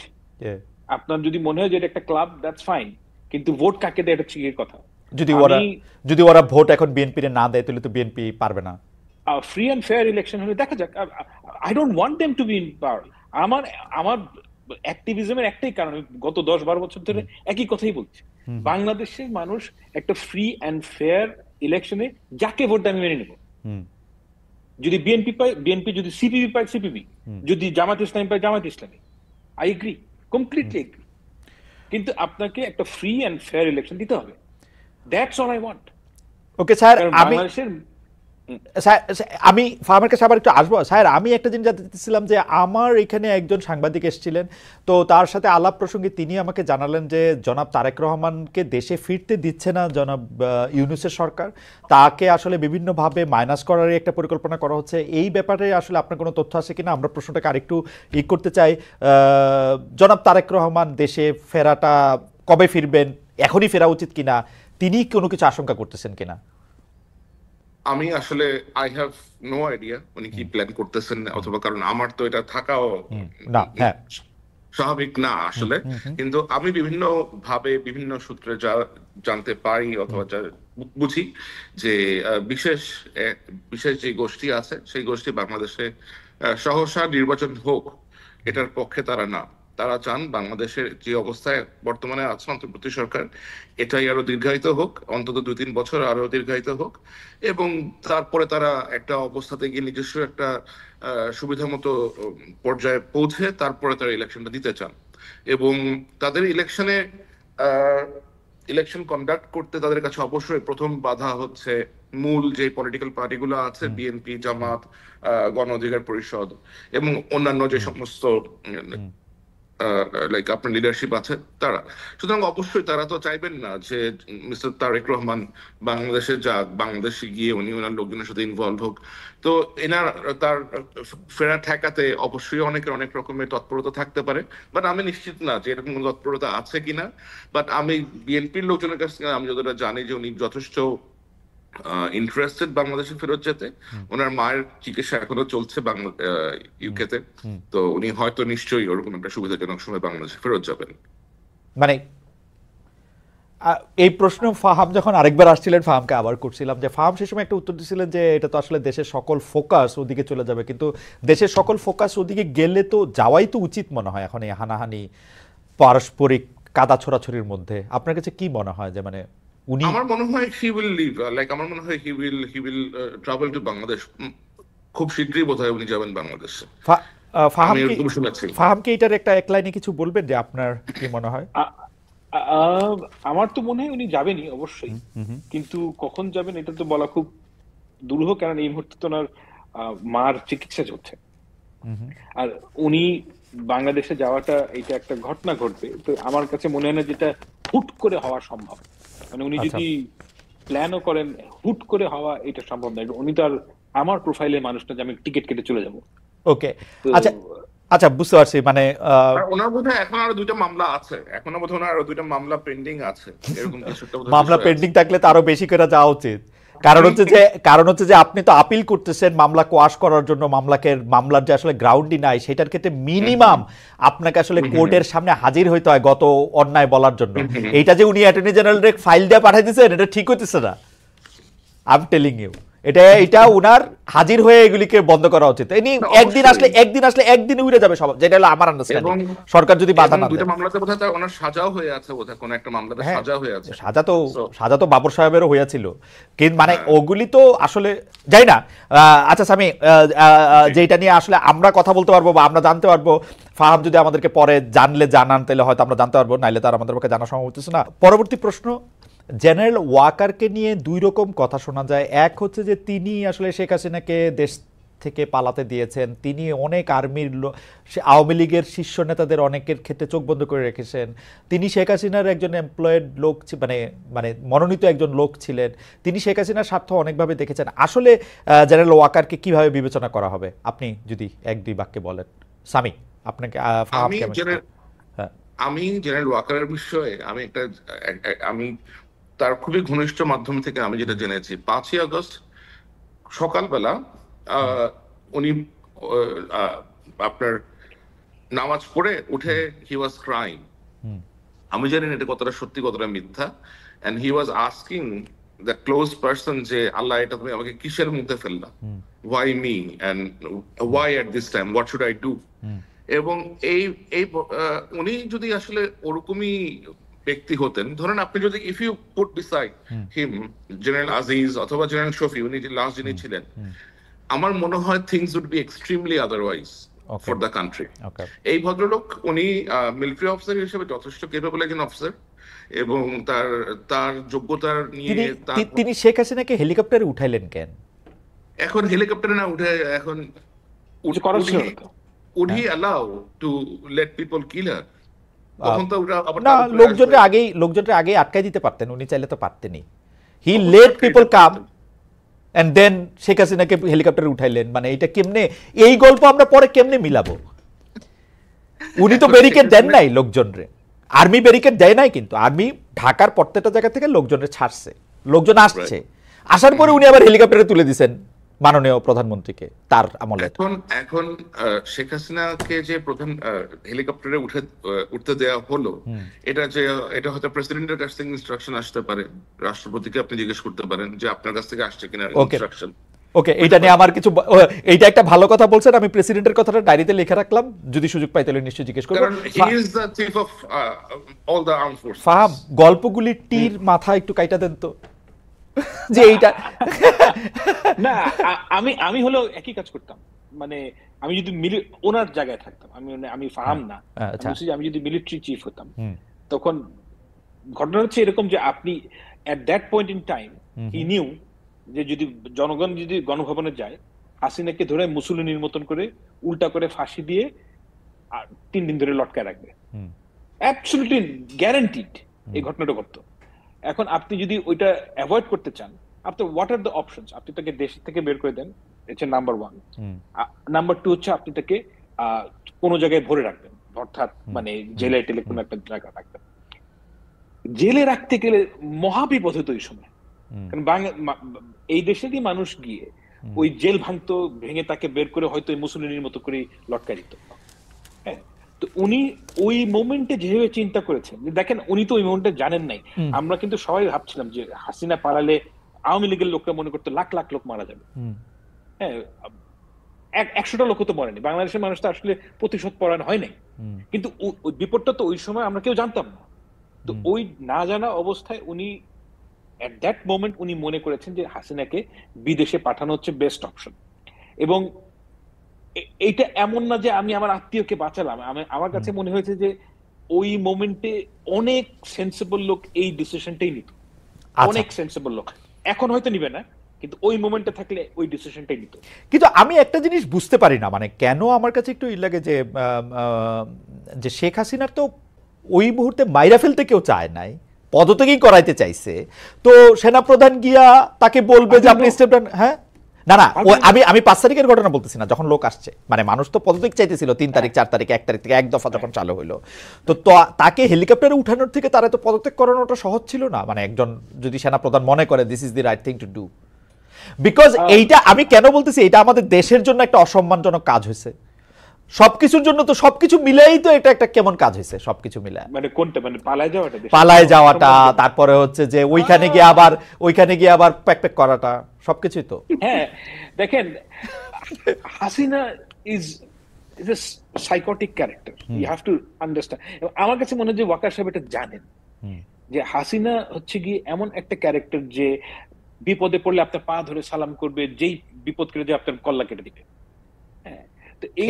আপনার যদি মনে হয় যে এটা একটা ক্লাব, দ্যাটস ফাইন, কিন্তু ভোট কাকে দেয় এটা হচ্ছে কথা। যদি ওরা ভোট এখন বিএনপি না দেয় তাহলে তো বিএনপি পারবে না। ফ্রি এন্ড ফেয়ার ইলেকশন হলে দেখা যাক। I don't want them to be in পাওয়ার। আমার অ্যাক্টিভিজমের একটাই কারণ, গত 10-12 বছর ধরে একই কথাই বলছি, বাংলাদেশের মানুষ একটা ফ্রি এন্ড ফেয়ার ইলেকশনে যাকে ভোট দেয় আমি মেনে নেব। যদি বিএনপি পায় বিএনপি, যদি সিপিবি পায় সিপিবি, যদি জামাত ইসলামী পায় Jamaat Islami, I agree, completely agri. কিন্তু আপনাকে একটা ফ্রি এন্ড ফেয়ার ইলেকশন দিতে হবে, that's all I want. Okay sir, আমি ফার্মের কাছে আবার একটু আসবো। স্যার, আমি একটা জিনিস জানতে চাইছিলাম যে আমার এখানে একজন সাংবাদিক এসেছিলেন, তো তার সাথে আলাপ প্রসঙ্গে তিনি আমাকে জানালেন যে জনাব তারেক রহমানকে দেশে ফিরতে দিচ্ছে না জনাব ইউনূসের সরকার, তাকে আসলে বিভিন্নভাবে মাইনাস করারই একটা পরিকল্পনা করা হচ্ছে। এই ব্যাপারে আসলে আপনার কোনো তথ্য আছে কিনা? আমরা প্রশ্নটাকে আরেকটু করতে চাই। জনাব তারেক রহমান দেশে ফেরাটা কবে ফিরবেন, এখনই ফেরা উচিত কিনা, তিনি কোনো কিছু আশঙ্কা করতেছেন কিনা? আমি আসলে আই হ্যাভ নো আইডিয়া উনি কি প্ল্যান করতেছেন, অথবা কারণ আমার তো এটা থাকাও না স্বাভাবিক না আসলে। কিন্তু আমি বিভিন্ন ভাবে বিভিন্ন সূত্রে যা জানতে পারি অথবা যা বুঝি যে বিশেষ যে গোষ্ঠী আছে সেই গোষ্ঠী বাংলাদেশে সহসা নির্বাচন হোক এটার পক্ষে তারা না। তারা চান বাংলাদেশের যে অবস্থায় বর্তমানে আছে অন্তর্বর্তী সরকার, এটাই আরো দীর্ঘায়িত হোক, অন্তত 2-3 বছর আরো দীর্ঘায়িত হোক, এবং তারপরে তারা একটা অবস্থাতে গিয়ে নিজস্ব একটা সুবিধা মতো পর্যায়ে পৌঁছে তারপরে তারা ইলেকশনটা দিতে চান। এবং তাদের ইলেকশন কন্ডাক্ট করতে তাদের কাছে অবশ্যই প্রথম বাধা হচ্ছে মূল যে পলিটিক্যাল পার্টিগুলো আছে, বিএনপি, জামাত, গণ অধিকার পরিষদ এবং অন্যান্য যে সমস্ত লাইক আপনার লিডারশিপ আছে তারা। সুতরাং অবশ্যই তারা তো চাইবেন না যে মিস্টার তারেক রহমান বাংলাদেশে যাক, বাংলাদেশে গিয়ে উনি ওনার লোকজনের সাথে ইনভলভ হোক। তো তার ফেরা ঠেকাতে অবশ্যই অনেকের অনেক রকমের তৎপরতা থাকতে পারে, বাট আমি নিশ্চিত না যে এরকম কোনো তৎপরতা আছে কিনা। বাট আমি বিএনপির লোকজনের কাছ থেকে আমি যতটা জানি যে উনি যথেষ্ট ইন্টারেস্টেড বাংলাদেশে ফেরত যেতে। ওনার মায়ের চিকিৎসা এখনো চলছে ইউকেতে, তো উনি হয়তো নিশ্চয়ই ওরকম একটা সুবিধাজনক সময় বাংলাদেশে ফেরত যাবেন। মানে এই প্রশ্ন ফাহাম যখন আরেকবার আসছিলেন, ফাহামকে আবার করছিলাম যে ফাহাম সে সময় একটা উত্তর দিয়েছিলেন যে এটা তো আসলে দেশের সকল ফোকাস ওদিকে চলে যাবে, কিন্তু দেশের সকল ফোকাস ওদিকে গেলে তো যাওয়াই তো উচিত মনে হয় এখন এই হানাহানি পারস্পরিক কাদা ছোড়াছড়ির মধ্যে। আপনার কাছে কি মনে হয় যে মানে উনি? আমার মনে হয় হি উইল লিভ, লাইক আমার মনে হয় he will travel to Bangladesh. খুব শীঘ্রই বোধহয় উনি যাবেন বাংলাদেশে। ফাহামকে এটার একটা এক লাইনে কিছু বলবেন যে আপনার কি মনে হয়? আমার তো মনে হয় উনি যাবেনই অবশ্যই, কিন্তু কখন যাবেন এটা তো বলা খুব দুরূহ, কারণ এই মুহূর্তে তো ওনার মার চিকিৎসা চলছে। আর উনি বাংলাদেশে যাওয়াটা এটা একটা ঘটনা ঘটবে, তো আমার কাছে মনে হয় না যেটা হুট করে হওয়া সম্ভব। মানে উনি যদি প্ল্যানও করেন, হুট করে হওয়া এটা সম্ভব নয়। উনি তো আর আমার প্রোফাইলের মানুষ না যে আমি টিকিট কেটে চলে যাব। ওকে, আচ্ছা আচ্ছা, বুঝতে পারছি। মানে ওনার বোধহয় এখন আরো 2টা মামলা আছে, এখনো বোধহয় ওনার আরো 2টা মামলা পেন্ডিং আছে, এরকম কিছু একটা মামলা পেন্ডিং থাকলে তো আরো বেশি করে যাওয়া উচিত। কারণ হচ্ছে যে আপনি তো আপিল করতেছেন মামলা কোয়াশ করার জন্য, মামলার যে আসলে গ্রাউন্ডই নাই সেটার ক্ষেত্রে মিনিমাম আপনাকে আসলে কোর্টের সামনে হাজির হইতে হয় গত অন্যায় বলার জন্য। এইটা যে উনি অ্যাটর্নি জেনারেলের ফাইল দিয়ে পাঠিয়ে দিয়েছেন এটা ঠিক হইতেছে না, আই এম টেলিং ইউ। এটা উনার হাজির হয়ে এগুলিকে বন্ধ করা উচিত। একদিন আসলে একদিন উড়ে যাবে সব, যেটা হলো আমার আন্ডারস্ট্যান্ডিং, সরকার যদি বাধা না দেয়। দুইটা মামলাতে বোধহয় তার ওনার সাজাও হয়ে আছে, বোধহয় কোন একটা মামলাতে সাজা হয়ে আছে। সাজা তো বাবর সাহেবেরও হয়েছিল, কিন্তু মানে ওগুলি তো আসলে যাই না। আচ্ছা সামি, যেটা নিয়ে আসলে আমরা কথা বলতে পারবো বা আমরা জানতে পারবো, ফাহাম যদি আমাদেরকে পরে জানান তাহলে হয়তো আমরা জানতে পারবো, নাইলে তার আমাদের পক্ষে জানা সম্ভব হচ্ছে না। পরবর্তী প্রশ্ন, জেনারেল ওয়াকারকে নিয়ে দুই রকম কথা শোনা যায়। এক হচ্ছে যে তিনি আসলে শেখ হাসিনাকে দেশ থেকে পালাতে দিয়েছেন, তিনি অনেক আর্মির আওয়ামী লীগের শীর্ষ নেতাদের অনেকের ক্ষেত্রে চোখ বন্ধ করে রেখেছেন, তিনি শেখ হাসিনার একজন এমপ্লয়েড লোক, মানে মনোনীত একজন লোক ছিলেন, তিনি শেখ হাসিনার স্বার্থ অনেকভাবে দেখেছেন। আসলে জেনারেল ওয়াকারকে কিভাবে বিবেচনা করা হবে, আপনি যদি 1-2 বাক্যে বলেন। সামি, আপনাকে আমি জেনারেল ওয়াকারের বিষয়ে আমি তার খুবই ঘনিষ্ঠ মাধ্যম থেকে আমি যেটা জেনেছি, 5ই আগস্ট সকালবেলা উনি আপনার নামাজ পড়ে উঠে হি ওয়াজ ক্রাইং। আমি জানি না এটা কতটা সত্যি কতটা মিথ্যা, and he was asking the close person যে আল্লাহ এটা তুমি আমাকে কিসের মধ্যে ফেললা, why me and why at this time, what should I do. এবং উনি যদি আসলে ওরকমই ব্যক্তি হতেন, ধরেন আপনি যদি if you put beside him general Aziz অথবা জেনারেল শফি, উনি যে লাস্ট যিনি ছিলেন, আমার মনে হয় things would be extremely otherwise for the country. এই ভদ্রলোক উনি মিলিটারি অফিসার হিসেবে যথেষ্ট কেপেবল একজন অফিসার, এবং তার যোগ্যতার নিয়ে তিনি শেখ হাসিনাকে হেলিকপ্টারে উঠাইলেন কেন? এখন হেলিকপ্টারে না উঠে এখন would he allow to let people kill her? না, লোকজনকে আগে আটকাই দিতে পারতেন, উনি চাইলে তো পারতেনই। He let people come and then Sheikh হাসিনাকে হেলিকপ্টারে উঠাইলেন। মানে এটা কেমনে, এই গল্প আমরা পরে কেমনে মিলাবো? উনি তো ব্যারিকেড দেন নাই লোকজনরে, আর্মি ব্যারিকেড দেয় নাই, কিন্তু আর্মি ঢাকার প্রত্যেকটা জায়গা থেকে লোকজনরে ছাড়ছে, লোকজন আসছে, আসার পরে উনি আবার হেলিকপ্টারে তুলে দিয়েছেন মাননীয় প্রধানমন্ত্রীকে তার আমলে। এখন শেখ হাসিনাকে যে প্রধান হেলিকপ্টারে উঠতে দেওয়া হলো, এটা হয়তো প্রেসিডেন্টের কাছ থেকে ইনস্ট্রাকশন আসতে পারে, রাষ্ট্রপতিকে আপনি জিজ্ঞেস করতে পারেন যে আপনার কাছ থেকে আসছে কিনা ইনস্ট্রাকশন। ওকে, এইটা নিয়ে আমার কিছু এইটা একটা ভালো কথা বলছেন, আমি প্রেসিডেন্টের কথাটা ডায়েরিতে লিখে রাখলাম, যদি সুযোগ পাই তাহলে নিশ্চয়ই জিজ্ঞেস করব। কারণ he is the chief of all the armed forces. Faham, গল্পগুলি টির মাথা একটু কাইটা দেন তো, যে এইটা না, আমি হলো একই কাজ করতাম। মানে আমি যদি ওনার জায়গায় থাকতাম, আমি ফাহাম না, আমি যদি মিলিটারি চিফ হতাম, তখন ঘটনা হচ্ছে এরকম যে আপনি at that point in time he knew যে যদি জনগণ যদি গণভবনে যায়, হাসিনাকে ধরে মুসলিনের মতন করে উল্টা করে ফাঁসি দিয়ে 3 দিন ধরে লটকায় রাখবে, অ্যাবসলিউটলি গ্যারান্টিড এই ঘটনাটা ঘটতো। এখন আপনি যদি ওইটা অ্যাভয়েড করতে চান, আপনি হোয়াট আর দ্য অপশনস? আপনি তাকে দেশ থেকে বের করে দেন, এটা নাম্বার 1। নাম্বার 2 হচ্ছে আপনি তাকে কোনো জায়গায় ভরে রাখবেন, অর্থাৎ মানে জেলে টেলে কোনো একটা জায়গা রাখবেন। জেলে রাখতে গেলে মহাবিপদ হতো এই সময়, কারণ এই দেশেরই মানুষ গিয়ে ওই জেল ভাঙতো, ভেঙে তাকে বের করে হয়তো মুসলিনের মতো করে লটকা দিত। হ্যাঁ, তো উনি ওই মোমেন্টে যেভাবে চিন্তা করেছেন, দেখেন উনি তো ওই মোমেন্টে জানেন নাই। আমরা কিন্তু সবাই ভাবছিলাম যে হাসিনা পালালে আওয়ামী লীগের লোকরা মনে করতো লাখ লাখ লোক মারা যাবে। হ্যাঁ, 100টা লোক তো মরেনি। বাংলাদেশের মানুষ তো আসলে প্রতিশোধ পরায়ণ হয় নাই, কিন্তু বিপদটা তো ওই সময় আমরা কেউ জানতাম না। তো ওই না জানা অবস্থায় উনি এট দ্যাট মোমেন্ট উনি মনে করেছেন যে হাসিনাকে বিদেশে পাঠানো হচ্ছে বেস্ট অপশন। এবং এইটা এমন না যে আমি আমার আত্মীয়কে বাঁচালাম, আমার কাছে মনে হয়েছে যে ওই মোমেন্টে অনেক সেন্সিবল লোক এই ডিসিশনটাই নিত, অনেক সেন্সিবল লোক। এখন হয়তো নিবে না, কিন্তু ওই মোমেন্টে থাকলে ওই ডিসিশনটাই নিত। কিন্তু আমি একটা জিনিস বুঝতে পারি না, মানে কেন আমার কাছে একটু লাগে যে শেখ হাসিনার তো ওই মুহূর্তে মাইরা ফেলতে কেউ চায় নাই, পদত্যাগই করাইতে চাইছে, তো সেনাপ্রধান গিয়া তাকে বলবে যে আপনি স্টেপ ডাউন। হ্যাঁ, না না, আমি 5 তারিখের ঘটনা বলতেছি না, যখন লোক আসছে, মানে মানুষ তো পদত্যাগ চাইতেছিল 3 তারিখ 4 তারিখ 1 তারিখ থেকে এক দফা যখন চালু হইলো, তো তাকে হেলিকপ্টারে উঠানোর থেকে তারা তো পদত্যাগ করানোটা সহজ ছিল না? মানে একজন যদি সেনাপ্রধান মনে করে this is the right thing to do, because এইটা আমি কেন বলতেছি, এটা আমাদের দেশের জন্য একটা অসম্মানজনক কাজ হয়েছে। সবকিছুর জন্য তো সবকিছু মিলাই তো এটা একটা কেমন কাজ হয়েছে, সবকিছু মিলাই, মানে কোনটা, মানে পালায় যাওয়াটা, তারপরে হচ্ছে যে ওইখানে গিয়ে আবার প্যাক প্যাক করাটা, সবকিছুই তো। হ্যাঁ, দেখেন Hasina is a psychotic character, you have to understand. আমার কাছে মনে হয় যে ওয়াকার সাহেব এটা জানেন যে হাসিনা হচ্ছে গিয়ে এমন একটা ক্যারেক্টার যে বিপদে পড়লে আপনার পা ধরে সালাম করবে, যেই বিপদ করে যে আপনার কল্লা কেটে দিবে। হ্যাঁ, তো এই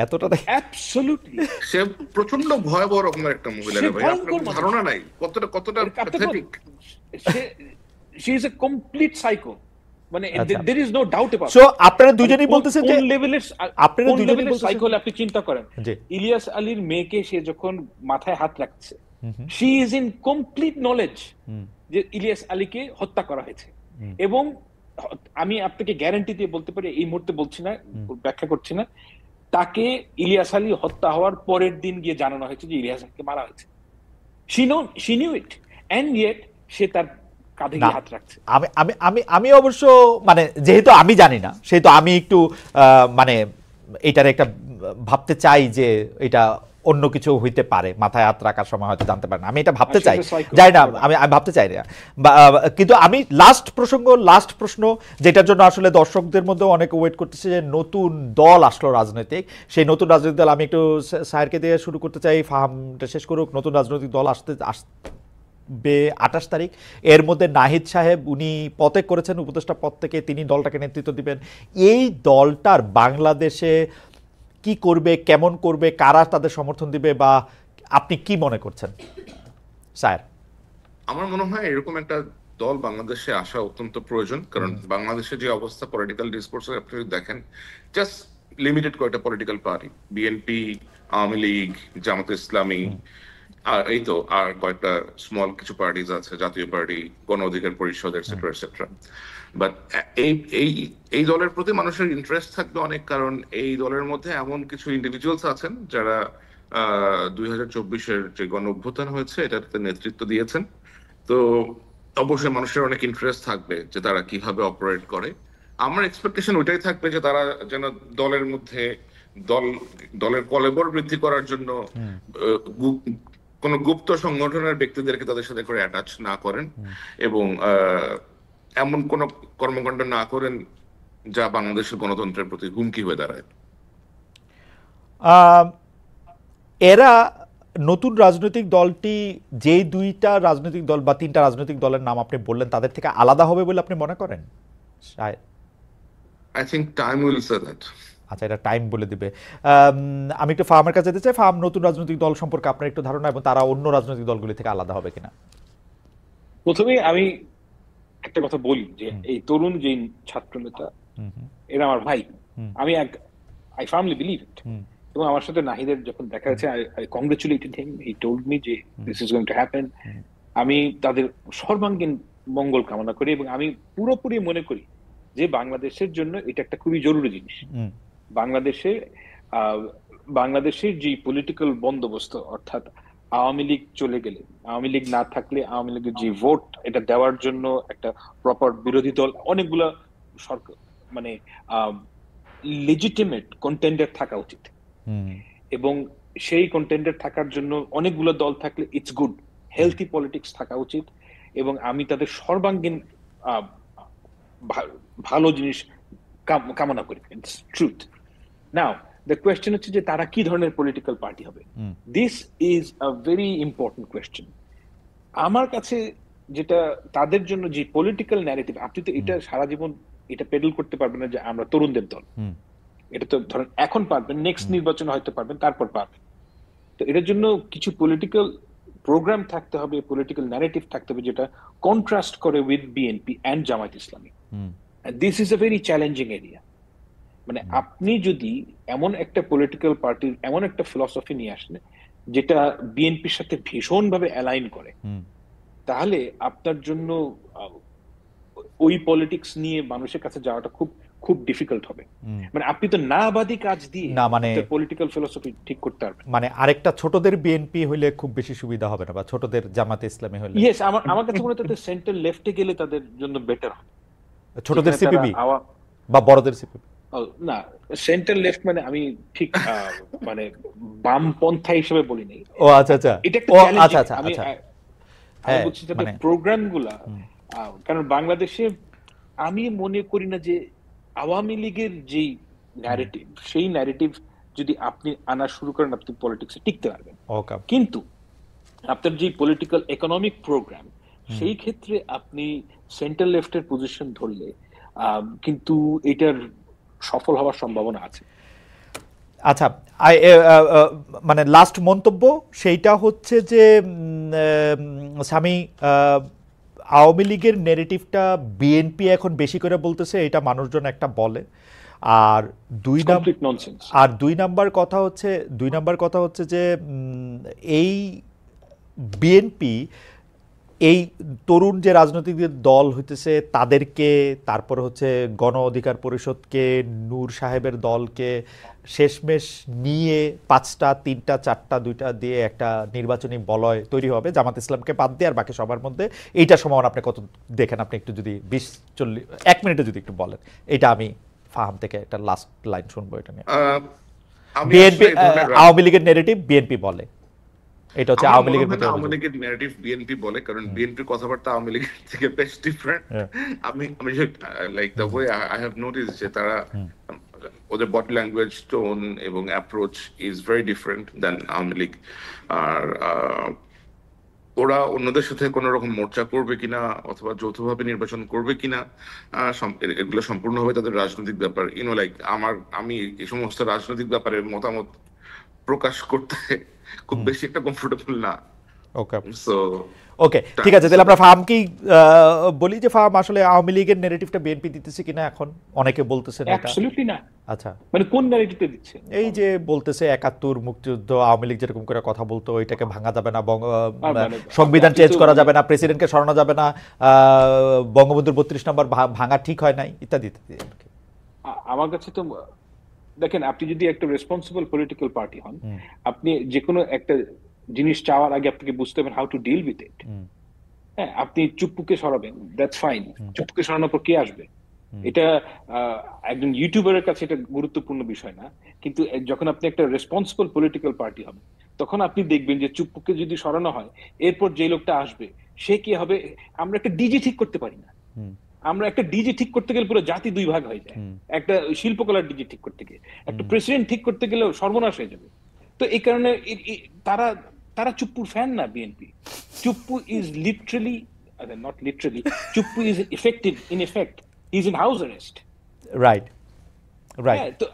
এতটা অ্যাবসলিউটলি সে প্রচন্ড ভয়াবহ রকমের একটা মহিলা রে ভাই, আপনার ধারণা নাই কতটা pathetic. She is a complete psycho, মানে there is no doubt about. So আপনারা দুজনেই বলতেছেন যে আপনারা দুজনেই বলতেছেন সাইকো হলে আপনি চিন্তা করেন, ইলিয়াস আলীর মেয়েকে সে যখন মাথায় হাত রাখছে, she is in complete knowledge যে ইলিয়াস আলীকে হত্যা করা হয়েছে। এবং আমি আপনাকে গ্যারান্টি দিয়ে বলতে পারি, এই মুহূর্তে বলছি না, ব্যাখ্যা করছি না, তাকে ইলিয়াস আলী হত্যা হওয়ার পরের দিন গিয়ে জানানো হয়েছে যে ইলিয়াস আলীকে মারা হয়েছে। she knew it and yet সে তার কাঁধে গিয়ে হাত রাখছে। আমি অবশ্য মানে যেহেতু আমি জানি না, সেহেতু আমি একটু মানে এটার একটা ভাবতে চাই যে এটা অন্য কিছু হইতে পারে, মাথায় হাত রাখার সময় হয়তো জানতে পারে না, আমি এটা ভাবতে চাই, যাই না, আমি ভাবতে চাই না। কিন্তু আমি লাস্ট প্রশ্ন যেটার জন্য আসলে দর্শকদের মধ্যে অনেক ওয়েট করতেছে, যে নতুন দল আসলো রাজনৈতিক, সেই নতুন রাজনৈতিক দল, আমি একটু স্যারকে দিয়ে শুরু করতে চাই, ফাহামটা শেষ করুক। নতুন রাজনৈতিক দল আসবে 28 তারিখ। এর মধ্যে নাহিদ সাহেব উনি পদে করেছেন, উপদেষ্টা পদ থেকে তিনি দলটাকে নেতৃত্ব দিবেন। এই দলটার বাংলাদেশে কি করবে, কেমন করবে, কারা তাদের সমর্থন দিবে, বা আপনি কি মনে করছেন স্যার? আমার মনে হয় এরকম একটা দল বাংলাদেশে আসা অত্যন্ত প্রয়োজন, কারণ বাংলাদেশে যে অবস্থা পলিটিক্যাল ডিসকোর্স আপনি দেখেন, জাস্ট লিমিটেড কয়েকটা political party, BNP, Awami League, জামাতে ইসলামী, আর এই তো আর কয়েকটা স্মল কিছু পার্টিজ আছে, জাতীয় পার্টি, গণ অধিকার পরিষদ, এটসেট্রা এটসেট্রা। বাট এই দলের প্রতি মানুষের ইন্টারেস্ট থাকবে অনেক, কারণ এই দলের মধ্যে এমন কিছু ইন্ডিভিজুয়ালস আছেন যারা 2024-এর যে গণ অভ্যুত্থান হয়েছে এটাতে নেতৃত্ব দিয়েছেন। তো অবশ্যই মানুষের অনেক ইন্টারেস্ট থাকবে যে তারা কিভাবে অপারেট করে। আমার এক্সপেকটেশন ওইটাই থাকবে যে তারা যেন দলের মধ্যে দলের কলেবর বৃদ্ধি করার জন্য কোন গুপ্ত সংগঠনের ব্যক্তিদেরকে তাদের সাথে করে অ্যাটাচ না করেন, এবং এমন কোন কর্মকাণ্ড না করেন যা বাংলাদেশের গণতন্ত্রের প্রতি হুমকি হয়ে দাঁড়ায়। আহ, এরা নতুন রাজনৈতিক দলটি যেই দুইটা রাজনৈতিক দল বা তিনটা রাজনৈতিক দলের নাম আপনি বললেন তাদের থেকে আলাদা হবে বলে আপনি মনে করেন? I think time will say that. আচ্ছা, এটা টাইম বলে দিবে। আমি একটু ফার্মের কাছে যেতে চাই। ফার্ম, নতুন রাজনৈতিক দল সম্পর্কে আপনার একটু ধারণা এবং তারা অন্য রাজনৈতিক দলগুলি থেকে আলাদা হবে কিনা? প্রথমে আমি একটা কথা বলি যে এই তরুণ যে ছাত্র নেতা এরা আমার ভাই, আমি আই ফার্মলি বিলিভ ইট। এবং আমার সাথে নাহিদের যখন দেখা যাচ্ছে, I congratulated him, he told me যে this is going to happen. আমি তাদের সর্বাঙ্গীন মঙ্গল কামনা করি এবং আমি পুরোপুরি মনে করি যে বাংলাদেশের জন্য এটা একটা খুবই জরুরি জিনিস। বাংলাদেশের যে পলিটিক্যাল বন্দোবস্ত, অর্থাৎ আওয়ামী লীগ চলে গেলে, আওয়ামী লীগ না থাকলে আওয়ামী লীগের যে ভোট, এটা দেওয়ার জন্য একটা প্রপার বিরোধী দল, অনেকগুলা সরকার মানে লেজিটিমেট কন্টেন্ডার থাকা উচিত। এবং সেই কন্টেন্ডার থাকার জন্য অনেকগুলো দল থাকলে ইটস গুড, হেলথি পলিটিক্স থাকা উচিত। এবং আমি তাদের সর্বাঙ্গীন ভালো জিনিস কামনা করি। It's truth. Now the question হচ্ছে যে তারা কি ধরনের পলিটিক্যাল পার্টি হবে। This is a very important question. আমার কাছে যেটা তাদের জন্য যে পলিটিক্যাল ন্যারেটিভ, আপনি তো এটা সারা জীবন এটা পেডেল করতে পারবেন না যে আমরা তরুণদের দল। এটা তো ধরেন এখন পারবেন, নেক্সট নির্বাচনে হয়তো পারবেন, তারপর পারবেন। তো এটার জন্য কিছু পলিটিক্যাল প্রোগ্রাম থাকতে হবে, পলিটিক্যাল ন্যারেটিভ থাকতে হবে যেটা কন্ট্রাস্ট করে with BNP and Jamaat Islami. This is a very challenging area. মানে আপনি যদি এমন একটা পলিটিক্যাল পার্টির এমন একটা ফিলসফি নিয়ে আসেন যেটা বিএনপির সাথে ভীষণভাবে অ্যালাইন করে, তাহলে আপনার জন্য ওই পলিটিক্স নিয়ে মানুষের কাছে যাওয়াটা খুব খুব ডিফিকাল্ট হবে। মানে আপনি তো নাবাদী কাজ দিয়ে না, মানে পলিটিক্যাল ফিলসফি ঠিক করতে পারবেন। মানে আরেকটা ছোটদের বিএনপি হইলে খুব বেশি সুবিধা হবে না, বা ছোটদের জামাতে ইসলামী হইলে? ইয়েস, আমার কাছে মনে হয় সেন্টার লেফটে গেলে তাদের জন্য বেটার হবে। ছোটদের সিপিবি বা বড়দের সিপিবি? না, সেন্টার লেফট মানে আমি ঠিক মানে বামপন্থা হিসেবে বলি নাই। ও আচ্ছা আচ্ছা, এটা একটা ও চ্যালেঞ্জ। আচ্ছা আচ্ছা আমি বলছি তাদের প্রোগ্রামগুলা, কারণ বাংলাদেশে আমি মনে করি না যে আওয়ামী লীগের যেই ন্যারেটিভ, সেই ন্যারেটিভ যদি আপনি আনা শুরু করেন আপনি পলিটিক্সে টিকতে পারবেন। কিন্তু আপনার যে পলিটিক্যাল ইকোনমিক প্রোগ্রাম, সেই ক্ষেত্রে আপনি সেন্টার লেফটের পজিশন ধরলে কিন্তু এটার সফল হওয়ার সম্ভাবনা আছে। আচ্ছা, মানে লাস্ট মন্তব্য সেইটা হচ্ছে যে স্বামী, আওয়ামী লীগের নেগেটিভটা বিএনপি এখন বেশি করে বলতেছে, এটা মানুষজন একটা বলে। আর দুই নাম্বার কথা হচ্ছে যে এই বিএনপি এই তরুণ যে রাজনৈতিক দল হইতেছে তাদেরকে, তারপর হচ্ছে গণ অধিকার পরিষদকে, নূর সাহেবের দলকে শেষমেশ নিয়ে 5টা 3টা 4টা 2টা দিয়ে একটা নির্বাচনী বলয় তৈরি হবে জামাত ইসলামকে বাদ দিয়ে, আর বাকি সবার মধ্যে। এইটা সম্ভাবনা আপনি কত দেখেন? আপনি একটু যদি 20-40 মিনিটে যদি একটু বলেন, এটা আমি ফাহাম থেকে একটা লাস্ট লাইন শুনবো এটা নিয়ে। বিএনপি, আওয়ামী লীগের নেগেটিভ বিএনপি বলে, এটা হচ্ছে আওয়ামী লীগের মতো। আওয়ামী লীগের ন্যারেটিভ বিএনপি বলে, কারণ বিএনপির কথাবার্তা আওয়ামী লীগের থেকে বেশ ডিফারেন্ট। আমি like the way I have notice যে তারা ওদের বডি ল্যাঙ্গুয়েজ, টোন এবং অ্যাপ্রোচ ইজ ভেরি ডিফারেন্ট দেন আওয়ামী লীগ। আর ওরা অন্যদের সাথে কোন রকম মোর্চা করবে কিনা অথবা যৌথভাবে নির্বাচন করবে কিনা, এগুলো সম্পূর্ণভাবে তাদের রাজনৈতিক ব্যাপার। লাইক আমি এই সমস্ত রাজনৈতিক ব্যাপারে মতামত প্রকাশ করতে খুব বেশি একটা কমফোর্টেবল না। ওকে, ঠিক আছে, তাহলে আমরা ফাহামকেই বলি যে ফাহাম, আসলে আওয়ামী লীগের নেগেটিভটা বিএনপি দিতেছে কিনা এখন? অনেকে বলতেছেন এটা অ্যাবসলিউটলি না। আচ্ছা, মানে কোন ন্যারেটিভটা দিচ্ছে? এই যে বলতেছে 71 মুক্তিযুদ্ধ, আওয়ামী লীগ যেরকম করে কথা বলতো, ওইটাকে ভাঙা যাবে না, সংবিধান চেঞ্জ করা যাবে না, প্রেসিডেন্টকে সরানো যাবে না, বঙ্গবন্ধুর 32 নম্বর ভাঙা ঠিক হয় নাই, ইত্যাদি ইত্যাদি। আমার কাছে তো দেখেন, আপনি যদি একটা রেসপন্সিবল পলিটিক্যাল পার্টি হন, আপনি যে কোনো একটা জিনিস চাওয়ার আগে আপনাকে বুঝতে হবে how to deal with it. হ্যাঁ, আপনি চুপ্পুকে সরাবেন, দ্যাটস ফাইন। চুপ্পুকে সরানোর পর কে আসবে? এটা একজন ইউটিউবারের কাছে এটা গুরুত্বপূর্ণ বিষয় না। কিন্তু যখন আপনি একটা রেসপন্সিবল পলিটিক্যাল পার্টি হবেন, তখন আপনি দেখবেন যে চুপ্পুকে যদি সরানো হয়, এরপর যে লোকটা আসবে সে কি হবে। আমরা একটা ডিজি ঠিক করতে পারি না, আমরা একটা ডিজে ঠিক করতে গেলে পুরো জাতি দুই ভাগ হয়ে যায়, একটা শিল্পকলার ডিজে ঠিক করতে গেলে, একটা প্রেসিডেন্ট ঠিক করতে গেলেও সর্বনাশ হয়ে যাবে। তো এই কারণে তারা তারা চুপ্পুর ফ্যান না BNP. Chuppu is literally, not literally, Chuppu is effective, in effect he is in house arrest. Right right. তো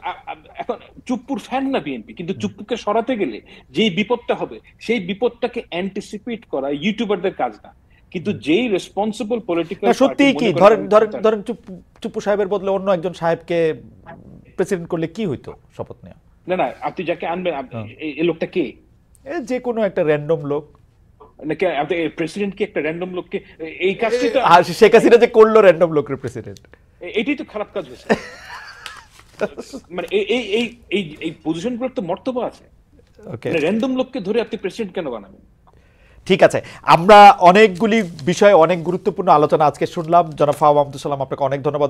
এখন চুপ্পুর ফ্যান না বিএনপি, কিন্তু চুপ্পুকে সরাতে গেলে যেই বিপদটা হবে সেই বিপদটাকে অ্যান্টিসিপেট করা ইউটিউবারদের কাজ না, কিন্তু যেই রেসপন্সিবল পলিটিক্যাল সত্যি কি ধরেন ধরেন ধরেন চুপ্পু সাহেবের বদলে অন্য একজন সাহেবকে প্রেসিডেন্ট করলে কি হইতো শপথ নেওয়া? না না, আপনি যাকে আনবেন এই লোকটা কে? যে কোনো একটা র্যান্ডম লোক নাকি আপনি প্রেসিডেন্ট কি একটা র্যান্ডম লোককে? এই কাজটা তো শেখ হাসিনা যে করলো র্যান্ডম লোকের প্রেসিডেন্ট, এটাই তো খারাপ কাজ হয়েছে। মানে এই এই এই এই পজিশনগুলোর তো মর্তবা আছে, র্যান্ডম লোককে ধরে আপনি প্রেসিডেন্ট কেন বানাবেন? ঠিক আছে, আমরা অনেকগুলি বিষয়ে অনেক গুরুত্বপূর্ণ আলোচনা আজকে শুনলাম। জনাব ফাহাম আব্দুল সালাম, আপনাকে অনেক ধন্যবাদ।